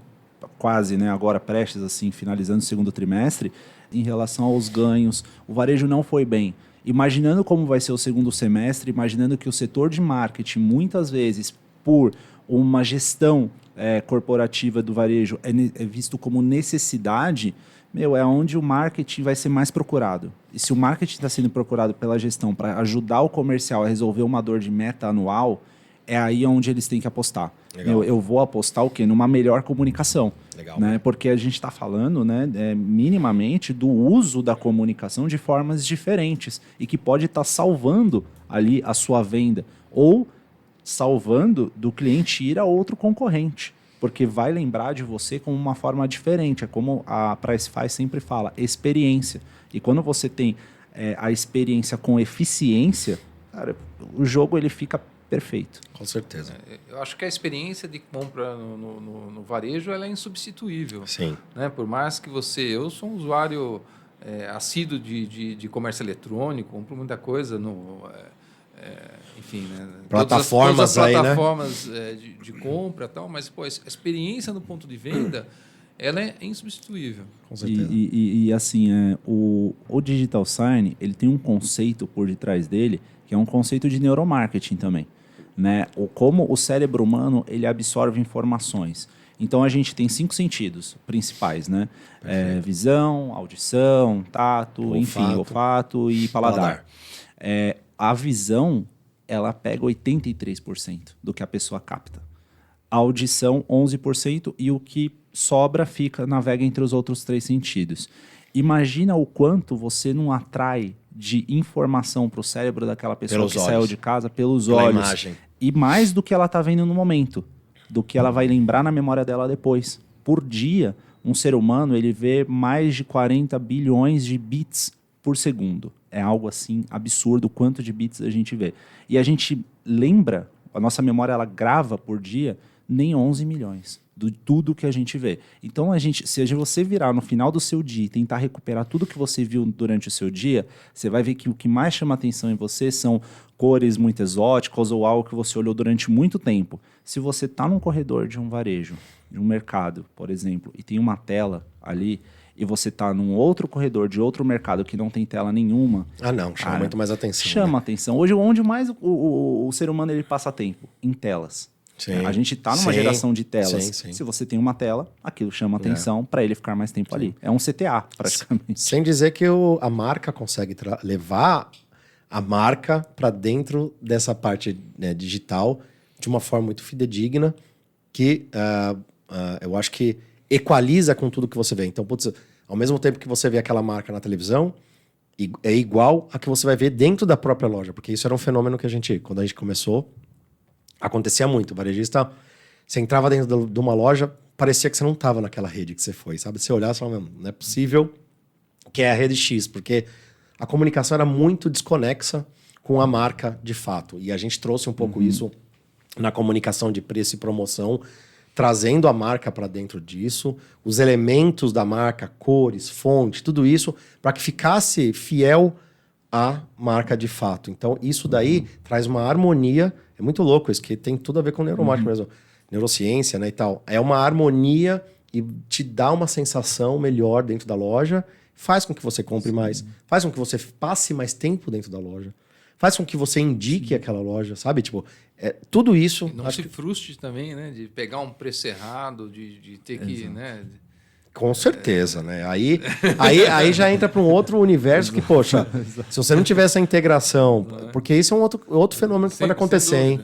quase, né, agora prestes assim, finalizando o segundo trimestre, em relação aos ganhos. O varejo não foi bem. Imaginando como vai ser o segundo semestre, imaginando que o setor de marketing, muitas vezes, por uma gestão corporativa do varejo, é visto como necessidade, é onde o marketing vai ser mais procurado. E se o marketing está sendo procurado pela gestão para ajudar o comercial a resolver uma dor de meta anual, é aí onde eles têm que apostar. Eu vou apostar o quê? Numa melhor comunicação. Legal, né? Porque a gente está falando, né, minimamente do uso da comunicação de formas diferentes e que pode estar salvando ali a sua venda ou salvando do cliente ir a outro concorrente, porque vai lembrar de você como uma forma diferente. É como a Pricefy sempre fala, experiência. E quando você tem a experiência com eficiência, cara, o jogo ele fica perfeito. Com certeza. Eu acho que a experiência de compra no varejo ela é insubstituível. Sim. Né? Por mais que eu sou um usuário assíduo de comércio eletrônico, compro muita coisa enfim, né? Plataformas todas as aí, plataformas de compra e tal, mas a experiência no ponto de venda ela é insubstituível. Com certeza. E assim, o Digital Sign ele tem um conceito por detrás dele que é um conceito de neuromarketing também. Né? Como o cérebro humano ele absorve informações. Então a gente tem 5 sentidos principais, né? Visão, audição, tato, olfato e paladar. A visão ela pega 83% do que a pessoa capta. A audição 11% e o que sobra navega entre os outros 3 sentidos. Imagina o quanto você não atrai de informação para o cérebro daquela pessoa que saiu de casa pelos olhos. Imagem. E mais do que ela está vendo no momento, do que ela vai lembrar na memória dela depois. Por dia, um ser humano ele vê mais de 40 bilhões de bits por segundo. É algo assim absurdo o quanto de bits a gente vê. E a gente lembra, a nossa memória ela grava por dia nem 11 milhões de tudo que a gente vê. Então, se você virar no final do seu dia e tentar recuperar tudo que você viu durante o seu dia, você vai ver que o que mais chama atenção em você são cores muito exóticas ou algo que você olhou durante muito tempo. Se você está num corredor de um varejo, de um mercado, por exemplo, e tem uma tela ali, e você está num outro corredor de outro mercado que não tem tela nenhuma... Chama muito mais atenção. Chama atenção. Hoje, onde mais o ser humano ele passa tempo? Em telas. Sim. A gente está numa geração de telas. Sim. Se você tem uma tela, aquilo chama atenção para ele ficar mais tempo ali. É um CTA, praticamente. Sem dizer que a marca consegue levar a marca para dentro dessa parte digital de uma forma muito fidedigna, que eu acho que equaliza com tudo que você vê. Então, putz, ao mesmo tempo que você vê aquela marca na televisão, é igual a que você vai ver dentro da própria loja, porque isso era um fenômeno que quando a gente começou, acontecia muito. O varejista, você entrava dentro de uma loja, parecia que você não estava naquela rede que você foi, sabe? Você olhava e falava, não é possível que é a rede X, porque a comunicação era muito desconexa com a marca de fato. E a gente trouxe um pouco isso na comunicação de preço e promoção, trazendo a marca para dentro disso, os elementos da marca, cores, fonte, tudo isso, para que ficasse fiel à marca de fato. Então, isso daí traz uma harmonia. É muito louco isso, que tem tudo a ver com neuromarketing mesmo. Neurociência, né, e tal. É uma harmonia e te dá uma sensação melhor dentro da loja, faz com que você compre mais, faz com que você passe mais tempo dentro da loja, faz com que você indique aquela loja, sabe? Tipo, tudo isso... E não se frustre também, né? De pegar um preço errado, de ter que... Né? Com certeza, né? Aí já entra para um outro universo que, poxa, se você não tiver essa integração... Porque isso é um outro fenômeno que pode acontecer, hein?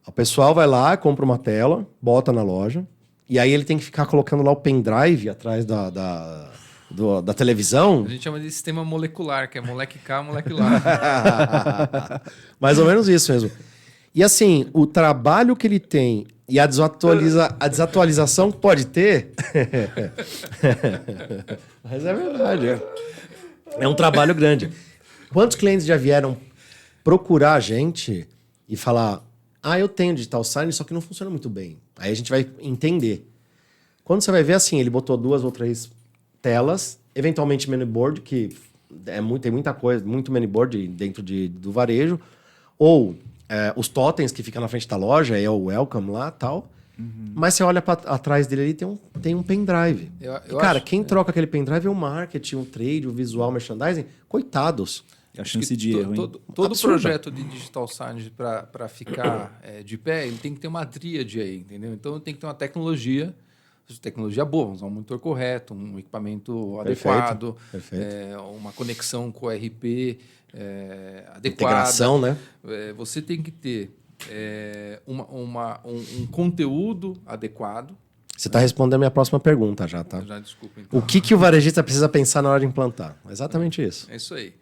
O pessoal vai lá, compra uma tela, bota na loja, e aí ele tem que ficar colocando lá o pendrive atrás da televisão. A gente chama de sistema molecular, que é moleque cá, moleque lá. Mais ou menos isso mesmo. E assim, o trabalho que ele tem e a desatualização que pode ter... Mas é verdade. É um trabalho grande. Quantos clientes já vieram procurar a gente e falar... eu tenho digital sign, só que não funciona muito bem. Aí a gente vai entender. Quando você vai ver assim, ele botou 2 ou 3 telas, eventualmente menu board, que tem muita coisa, muito menu board dentro do varejo, ou os totens que ficam na frente da loja, é o welcome lá e tal. Mas você olha atrás dele ali, tem um pendrive. Quem troca aquele pendrive é o marketing, o trade, o visual, merchandising. Coitados. A chance de erro, hein? Todo projeto de digital signage para ficar de pé, ele tem que ter uma tríade aí, entendeu? Então tem que ter uma tecnologia boa, vamos usar um monitor correto, um equipamento adequado, uma conexão com o RP adequada. Integração, né? Você tem que ter um conteúdo adequado. Você está respondendo a minha próxima pergunta já, tá? Já, desculpa, então. O que o varejista precisa pensar na hora de implantar? Exatamente isso. É isso aí.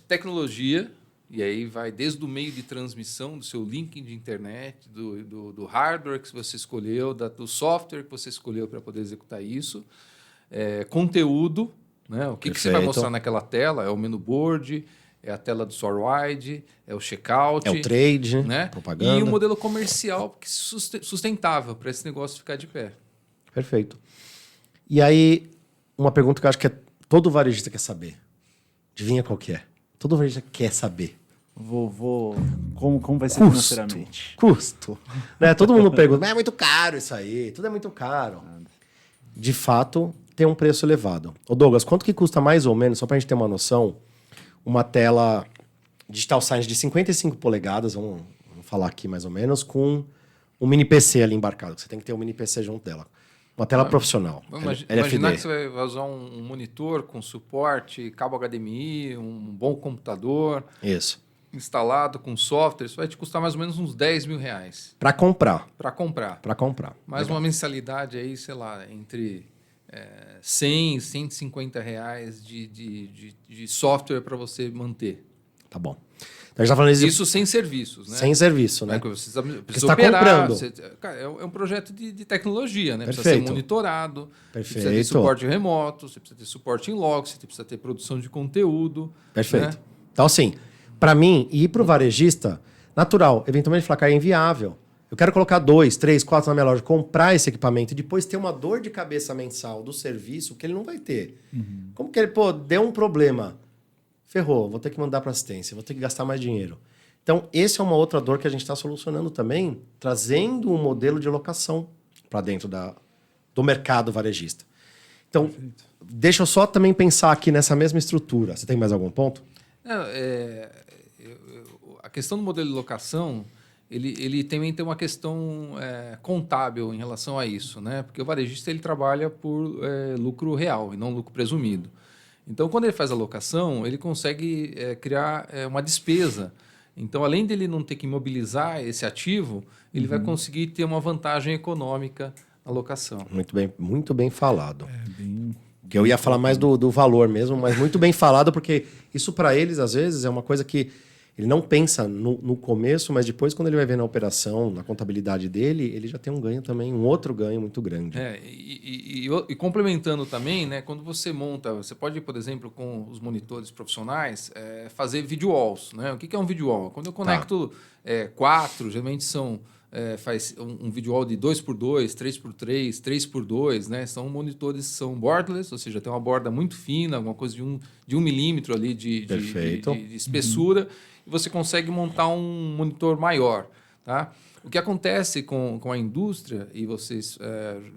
Tecnologia, e aí vai desde o meio de transmissão do seu link de internet, do hardware que você escolheu, do software que você escolheu para poder executar isso. Conteúdo, né? O que você vai mostrar naquela tela? É o menu board, é a tela do store wide, é o checkout. É o trade, né? Propaganda. E o modelo comercial sustentável para esse negócio ficar de pé. Perfeito. E aí, uma pergunta que eu acho que todo varejista quer saber. Adivinha qual que é? Todo varejista quer saber. Como vai ser financeiramente? Custo. Né? Todo mundo pergunta, mas é muito caro isso aí. Tudo é muito caro. De fato, tem um preço elevado. Ô Douglas, quanto que custa mais ou menos, só para a gente ter uma noção, uma tela digital signage de 55 polegadas, vamos falar aqui mais ou menos, com um mini PC ali embarcado. Você tem que ter um mini PC junto dela. Uma tela profissional. Imaginar que você vai usar um monitor com suporte, cabo HDMI, um bom computador. Isso. Instalado com software, isso vai te custar mais ou menos uns 10 mil reais. Para comprar. Para comprar. Para comprar. Mais uma mensalidade aí, sei lá, entre 100 e 150 reais de software para você manter. Tá bom. Então, a gente tá falando isso sem serviços, né? Sem serviço, né? Você precisa está operar. comprando. É um projeto de tecnologia, né? Perfeito. Precisa ser monitorado, Perfeito. Precisa ter suporte remoto, você precisa ter suporte em loco, você precisa ter produção de conteúdo. Perfeito. Né? Então, assim, para mim, ir para o varejista, natural, eventualmente falar que é inviável. Eu quero colocar 2, 3, 4 na minha loja, comprar esse equipamento e depois ter uma dor de cabeça mensal do serviço que ele não vai ter. Como que ele, deu um problema, ferrou, vou ter que mandar para assistência, vou ter que gastar mais dinheiro. Então, essa é uma outra dor que a gente está solucionando também, trazendo um modelo de locação para dentro do mercado varejista. Então, deixa eu só também pensar aqui nessa mesma estrutura. Você tem mais algum ponto? Não, a questão do modelo de locação, ele também tem uma questão contábil em relação a isso, né? Porque o varejista ele trabalha por lucro real e não lucro presumido. Então, quando ele faz a locação, ele consegue criar uma despesa. Então, além dele não ter que imobilizar esse ativo, ele vai conseguir ter uma vantagem econômica na locação. Muito bem falado. Bem... Que eu ia falar mais do valor mesmo, mas muito bem falado, porque isso para eles, às vezes, é uma coisa que ele não pensa no começo, mas depois, quando ele vai ver na operação, na contabilidade dele, ele já tem um ganho também, um outro ganho muito grande. E complementando também, né, quando você monta, você pode, por exemplo, com os monitores profissionais, fazer video walls. Né? O que é um video wall? Quando eu conecto 4, geralmente faz um video wall de 2x2, 3x3, 3x2, né? São monitores que são borderless, ou seja, tem uma borda muito fina, alguma coisa de 1 milímetro ali de espessura, e você consegue montar um monitor maior. Tá? O que acontece com a indústria, e vocês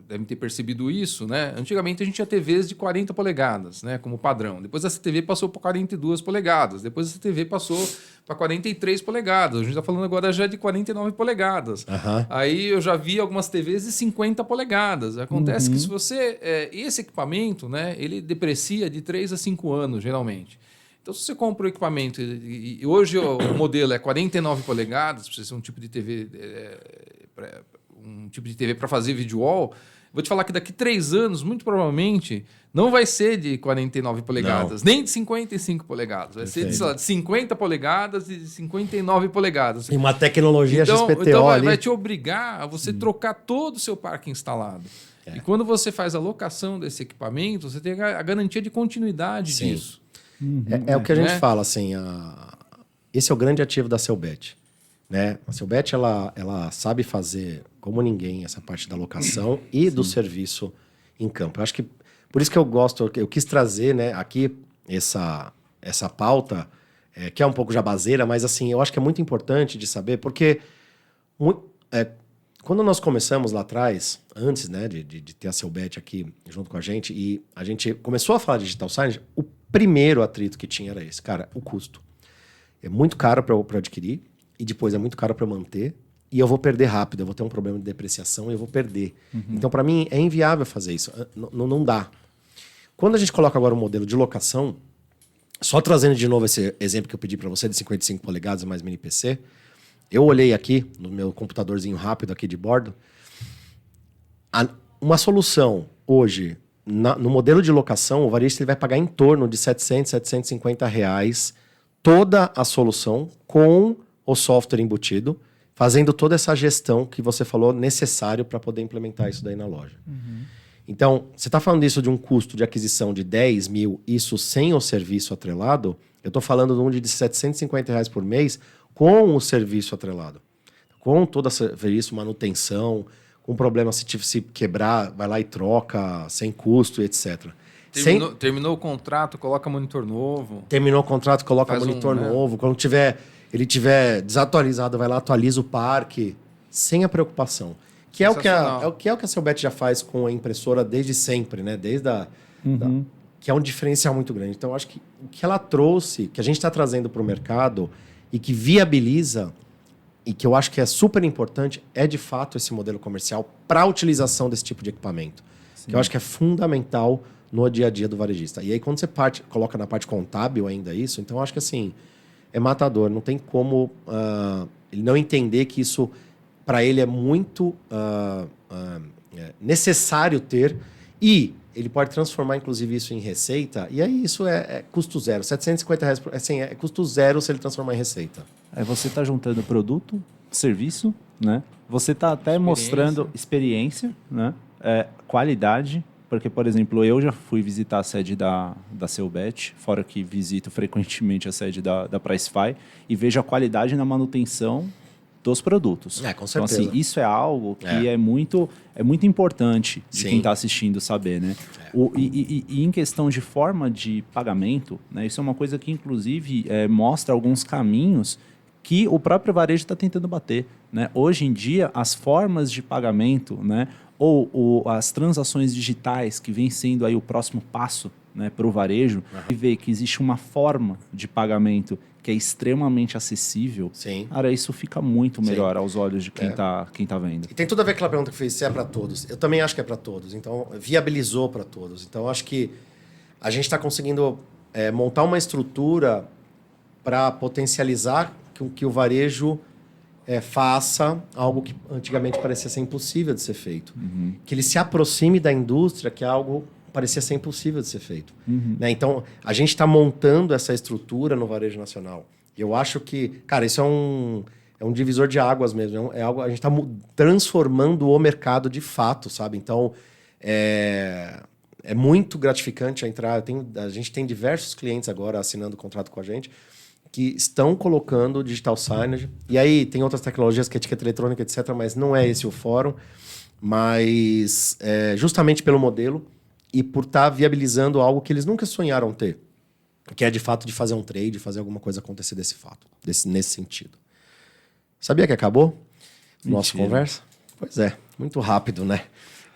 devem ter percebido isso, né? Antigamente a gente tinha TVs de 40 polegadas, né? Como padrão. Depois essa TV passou para 42 polegadas. Depois essa TV passou para 43 polegadas. A gente está falando agora já de 49 polegadas. Uhum. Aí eu já vi algumas TVs de 50 polegadas. Acontece que se você... esse equipamento, né? Ele deprecia de 3 a 5 anos, geralmente. Então, se você compra o equipamento e hoje o modelo é 49 polegadas, precisa ser um tipo de TV, para fazer video wall, vou te falar que daqui 3 anos, muito provavelmente, não vai ser de 49 polegadas, nem de 55 polegadas. Vai ser de 50 polegadas e de 59 polegadas. E uma tecnologia XPTO então ali. vai te obrigar a você trocar todo o seu parque instalado. E quando você faz a locação desse equipamento, você tem a garantia de continuidade disso. É o que a gente fala, assim, esse é o grande ativo da Selbet. Né? A Selbet, ela sabe fazer, como ninguém, essa parte da locação e do serviço em campo. Eu acho que, por isso que eu quis trazer, né, aqui essa pauta, que é um pouco jabazeira, mas assim, eu acho que é muito importante de saber, porque quando nós começamos lá atrás, antes, né, de ter a Selbet aqui junto com a gente, e a gente começou a falar de digital signage, o primeiro atrito que tinha era esse, cara, o custo. É muito caro para eu adquirir, e depois é muito caro para manter, e eu vou perder rápido, eu vou ter um problema de depreciação e eu vou perder. Então, para mim, é inviável fazer isso. Não dá. Quando a gente coloca agora um modelo de locação, só trazendo de novo esse exemplo que eu pedi para você, de 55 polegadas mais mini PC, eu olhei aqui, no meu computadorzinho rápido aqui de bordo, uma solução hoje, no modelo de locação, o varejista ele vai pagar em torno de R$700, R$750 toda a solução com o software embutido, fazendo toda essa gestão que você falou necessário para poder implementar isso daí na loja. Então, você está falando isso de um custo de aquisição de 10 mil, isso sem o serviço atrelado, eu estou falando de um de R$750 por mês com o serviço atrelado. Com todo o serviço, manutenção, com problema se quebrar, vai lá e troca, sem custo, etc. Terminou o contrato, coloca monitor novo. Terminou o contrato, coloca monitor novo. Quando ele tiver desatualizado, vai lá, atualiza o parque, sem a preocupação. Que é o que a Selbet já faz com a impressora desde sempre, né? Que é um diferencial muito grande. Então, eu acho que o que ela trouxe, que a gente está trazendo para o mercado e que viabiliza, e que eu acho que é super importante, é de fato esse modelo comercial para a utilização desse tipo de equipamento. Sim. Que eu acho que é fundamental no dia a dia do varejista. E aí, quando você coloca na parte contábil ainda isso, então eu acho que assim, é matador. Não tem como ele não entender que isso, para ele, é muito necessário ter. E ele pode transformar, inclusive, isso em receita. E aí isso é custo zero. R$750, assim, é custo zero se ele transformar em receita. Você está juntando produto, serviço, né? Você está até mostrando experiência, né? Qualidade. Porque, por exemplo, eu já fui visitar a sede da Selbet, fora que visito frequentemente a sede da Pricefy, e vejo a qualidade na manutenção dos produtos. Com certeza. Então, assim, isso é algo que é muito importante de quem está assistindo saber, né? E em questão de forma de pagamento, né, isso é uma coisa que, inclusive, mostra alguns caminhos que o próprio varejo está tentando bater, né? Hoje em dia, as formas de pagamento, né, ou as transações digitais, que vem sendo aí o próximo passo, né, para o varejo, e ver que existe uma forma de pagamento que é extremamente acessível, cara, isso fica muito melhor aos olhos de quem tá vendo. E tem tudo a ver com aquela pergunta que eu fiz, se é para todos. Eu também acho que é para todos. Então, viabilizou para todos. Então, acho que a gente está conseguindo montar uma estrutura para potencializar que o varejo faça algo que antigamente parecia ser impossível de ser feito. Que ele se aproxime da indústria, que é algo que parecia ser impossível de ser feito. Né? Então, a gente está montando essa estrutura no varejo nacional. E eu acho que, cara, isso é um divisor de águas mesmo. É algo, a gente está transformando o mercado de fato, sabe? Então, é muito gratificante entrar. A gente tem diversos clientes agora assinando contrato com a gente que estão colocando digital signage. E aí tem outras tecnologias, que é etiqueta eletrônica, etc., mas não é esse o fórum. Mas justamente pelo modelo e por estar viabilizando algo que eles nunca sonharam ter, que é de fato de fazer um trade, fazer alguma coisa acontecer nesse sentido. Sabia que acabou? Nossa conversa? Pois é, muito rápido, né?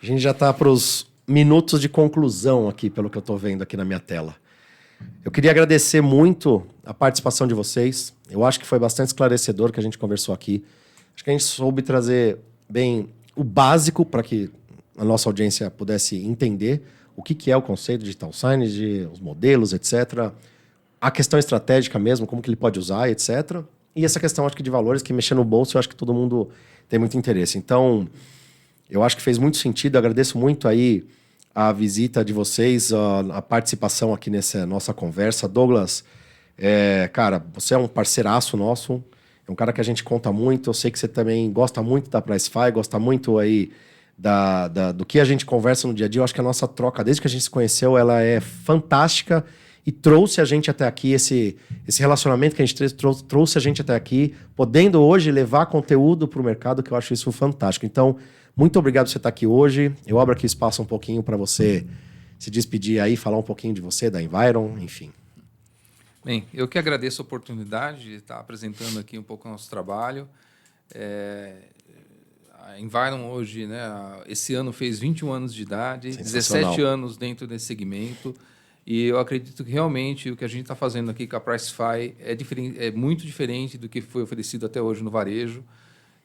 A gente já está para os minutos de conclusão aqui, pelo que eu estou vendo aqui na minha tela. Eu queria agradecer muito a participação de vocês. Eu acho que foi bastante esclarecedor que a gente conversou aqui. Acho que a gente soube trazer bem o básico para que a nossa audiência pudesse entender o que é o conceito de digital signage, os modelos, etc. A questão estratégica mesmo, como que ele pode usar, etc. E essa questão, acho que de valores, que mexer no bolso, eu acho que todo mundo tem muito interesse. Então, eu acho que fez muito sentido. Eu agradeço muito aí a visita de vocês, a participação aqui nessa nossa conversa. Douglas, cara, você é um parceiraço nosso, é um cara que a gente conta muito. Eu sei que você também gosta muito da Pricefy, gosta muito aí do que a gente conversa no dia a dia. Eu acho que a nossa troca, desde que a gente se conheceu, ela é fantástica e trouxe a gente até aqui, esse relacionamento que a gente trouxe a gente até aqui, podendo hoje levar conteúdo para o mercado, que eu acho isso fantástico. Então, muito obrigado por você estar aqui hoje. Eu abro aqui espaço um pouquinho para você se despedir aí, falar um pouquinho de você, da Environ, enfim. Bem, eu que agradeço a oportunidade de estar apresentando aqui um pouco o nosso trabalho. A Environ hoje, né, esse ano fez 21 anos de idade, 17 anos dentro desse segmento. E eu acredito que realmente o que a gente está fazendo aqui com a Pricefy é muito diferente do que foi oferecido até hoje no varejo.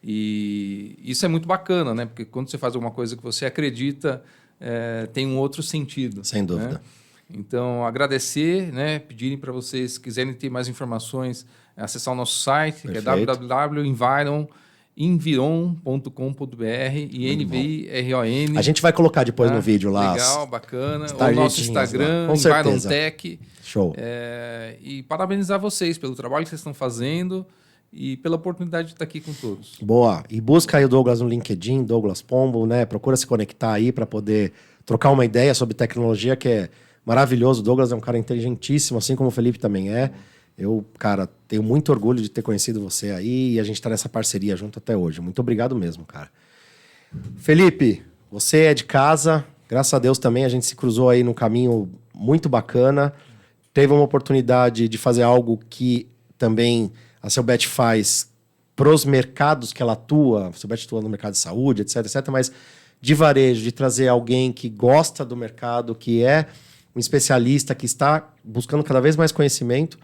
E isso é muito bacana, né? Porque quando você faz alguma coisa que você acredita, tem um outro sentido. Sem dúvida. Né? Então, agradecer, né? Pedirem para vocês, se quiserem ter mais informações, acessar o nosso site, que é www.environ.com.br e NVIRON. A gente vai colocar depois no vídeo lá. Legal, bacana. O nosso Instagram, Environ Tech. Show. E parabenizar vocês pelo trabalho que vocês estão fazendo e pela oportunidade de estar aqui com todos. Boa. E busca aí o Douglas no LinkedIn, Douglas Pombo, né? Procura se conectar aí para poder trocar uma ideia sobre tecnologia, que é maravilhoso. O Douglas é um cara inteligentíssimo, assim como o Felipe também é. Eu, cara, tenho muito orgulho de ter conhecido você aí e a gente tá nessa parceria junto até hoje. Muito obrigado mesmo, cara. Felipe, você é de casa. Graças a Deus também a gente se cruzou aí num caminho muito bacana. Teve uma oportunidade de fazer algo que também a Selbet faz para os mercados que ela atua. A Selbet atua no mercado de saúde, etc, etc. Mas de varejo, de trazer alguém que gosta do mercado, que é um especialista, que está buscando cada vez mais conhecimento.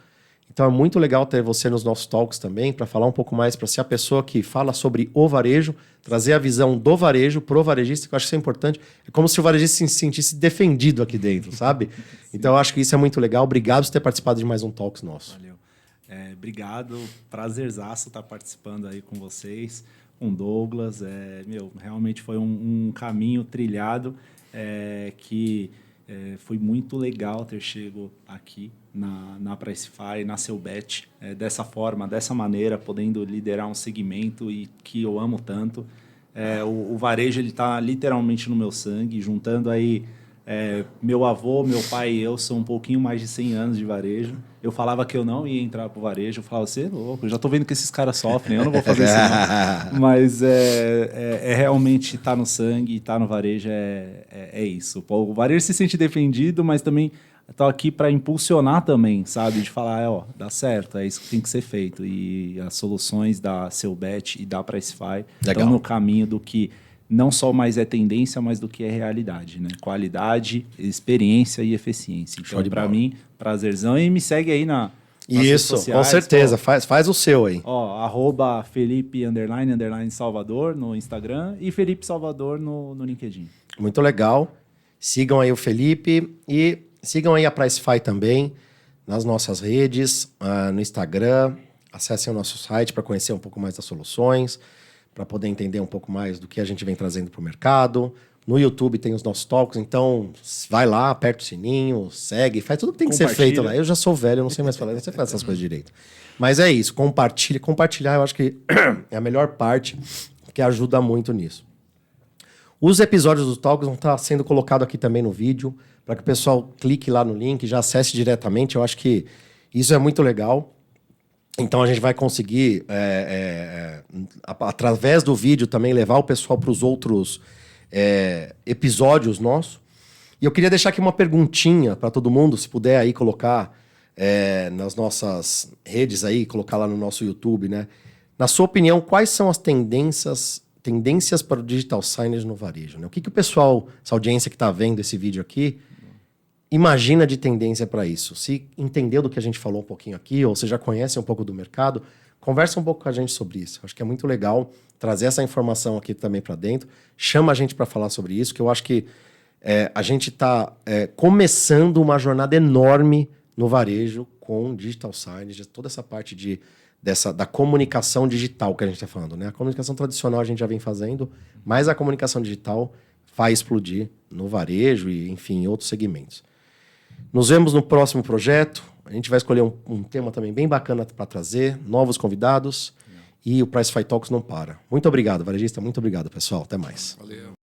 Então é muito legal ter você nos nossos talks também, para falar um pouco mais, para ser a pessoa que fala sobre o varejo, trazer a visão do varejo pro varejista, que eu acho que isso é importante. É como se o varejista se sentisse defendido aqui dentro, sabe? Então eu acho que isso é muito legal. Obrigado por ter participado de mais um talks nosso. Valeu. Obrigado, prazerzaço estar participando aí com vocês, com o Douglas. Realmente foi um caminho trilhado que foi muito legal ter chegado aqui na Pricefy, na Selbet, dessa forma, dessa maneira, podendo liderar um segmento e que eu amo tanto. O varejo está literalmente no meu sangue, juntando aí meu avô, meu pai e eu são um pouquinho mais de 100 anos de varejo. Eu falava que eu não ia entrar pro varejo, eu falava, você é louco, eu já estou vendo que esses caras sofrem, eu não vou fazer isso não. Mas realmente tá no sangue, tá no varejo, é isso. O varejo se sente defendido, mas também estou aqui para impulsionar também, sabe? De falar, dá certo, é isso que tem que ser feito. E as soluções da Selbet e da Pricefy estão no caminho do que não só mais é tendência, mas do que é realidade, né? Qualidade, experiência e eficiência. Então, para mim, prazerzão. E me segue aí nas redes sociais, com certeza. Faz o seu aí. @Felipe _Salvador no Instagram e Felipe Salvador no LinkedIn. Muito legal. Sigam aí o Felipe e sigam aí a Pricefy também nas nossas redes, no Instagram, acessem o nosso site para conhecer um pouco mais das soluções, para poder entender um pouco mais do que a gente vem trazendo para o mercado. No YouTube tem os nossos talks, então vai lá, aperta o sininho, segue, faz tudo que tem que ser feito lá. Eu já sou velho, eu não sei mais falar, não sei fazer essas coisas direito. Mas é isso, compartilha. Compartilhar eu acho que é a melhor parte, que ajuda muito nisso. Os episódios dos talks vão estar sendo colocados aqui também no vídeo, para que o pessoal clique lá no link, já acesse diretamente. Eu acho que isso é muito legal. Então a gente vai conseguir, através do vídeo, também levar o pessoal para os outros episódios nossos. E eu queria deixar aqui uma perguntinha para todo mundo, se puder aí colocar nas nossas redes aí, colocar lá no nosso YouTube, né? Na sua opinião, quais são as tendências para o digital signage no varejo, né? O que o pessoal, essa audiência que está vendo esse vídeo aqui, imagina de tendência para isso? Se entendeu do que a gente falou um pouquinho aqui, ou você já conhece um pouco do mercado, conversa um pouco com a gente sobre isso. Acho que é muito legal trazer essa informação aqui também para dentro. Chama a gente para falar sobre isso, que eu acho que a gente está começando uma jornada enorme no varejo com digital signage, toda essa parte da comunicação digital que a gente está falando, né? A comunicação tradicional a gente já vem fazendo, mas a comunicação digital vai explodir no varejo e, enfim, em outros segmentos. Nos vemos no próximo projeto. A gente vai escolher um tema também bem bacana para trazer, novos convidados, e o Price Fight Talks não para. Muito obrigado, varejista. Muito obrigado, pessoal. Até mais. Valeu.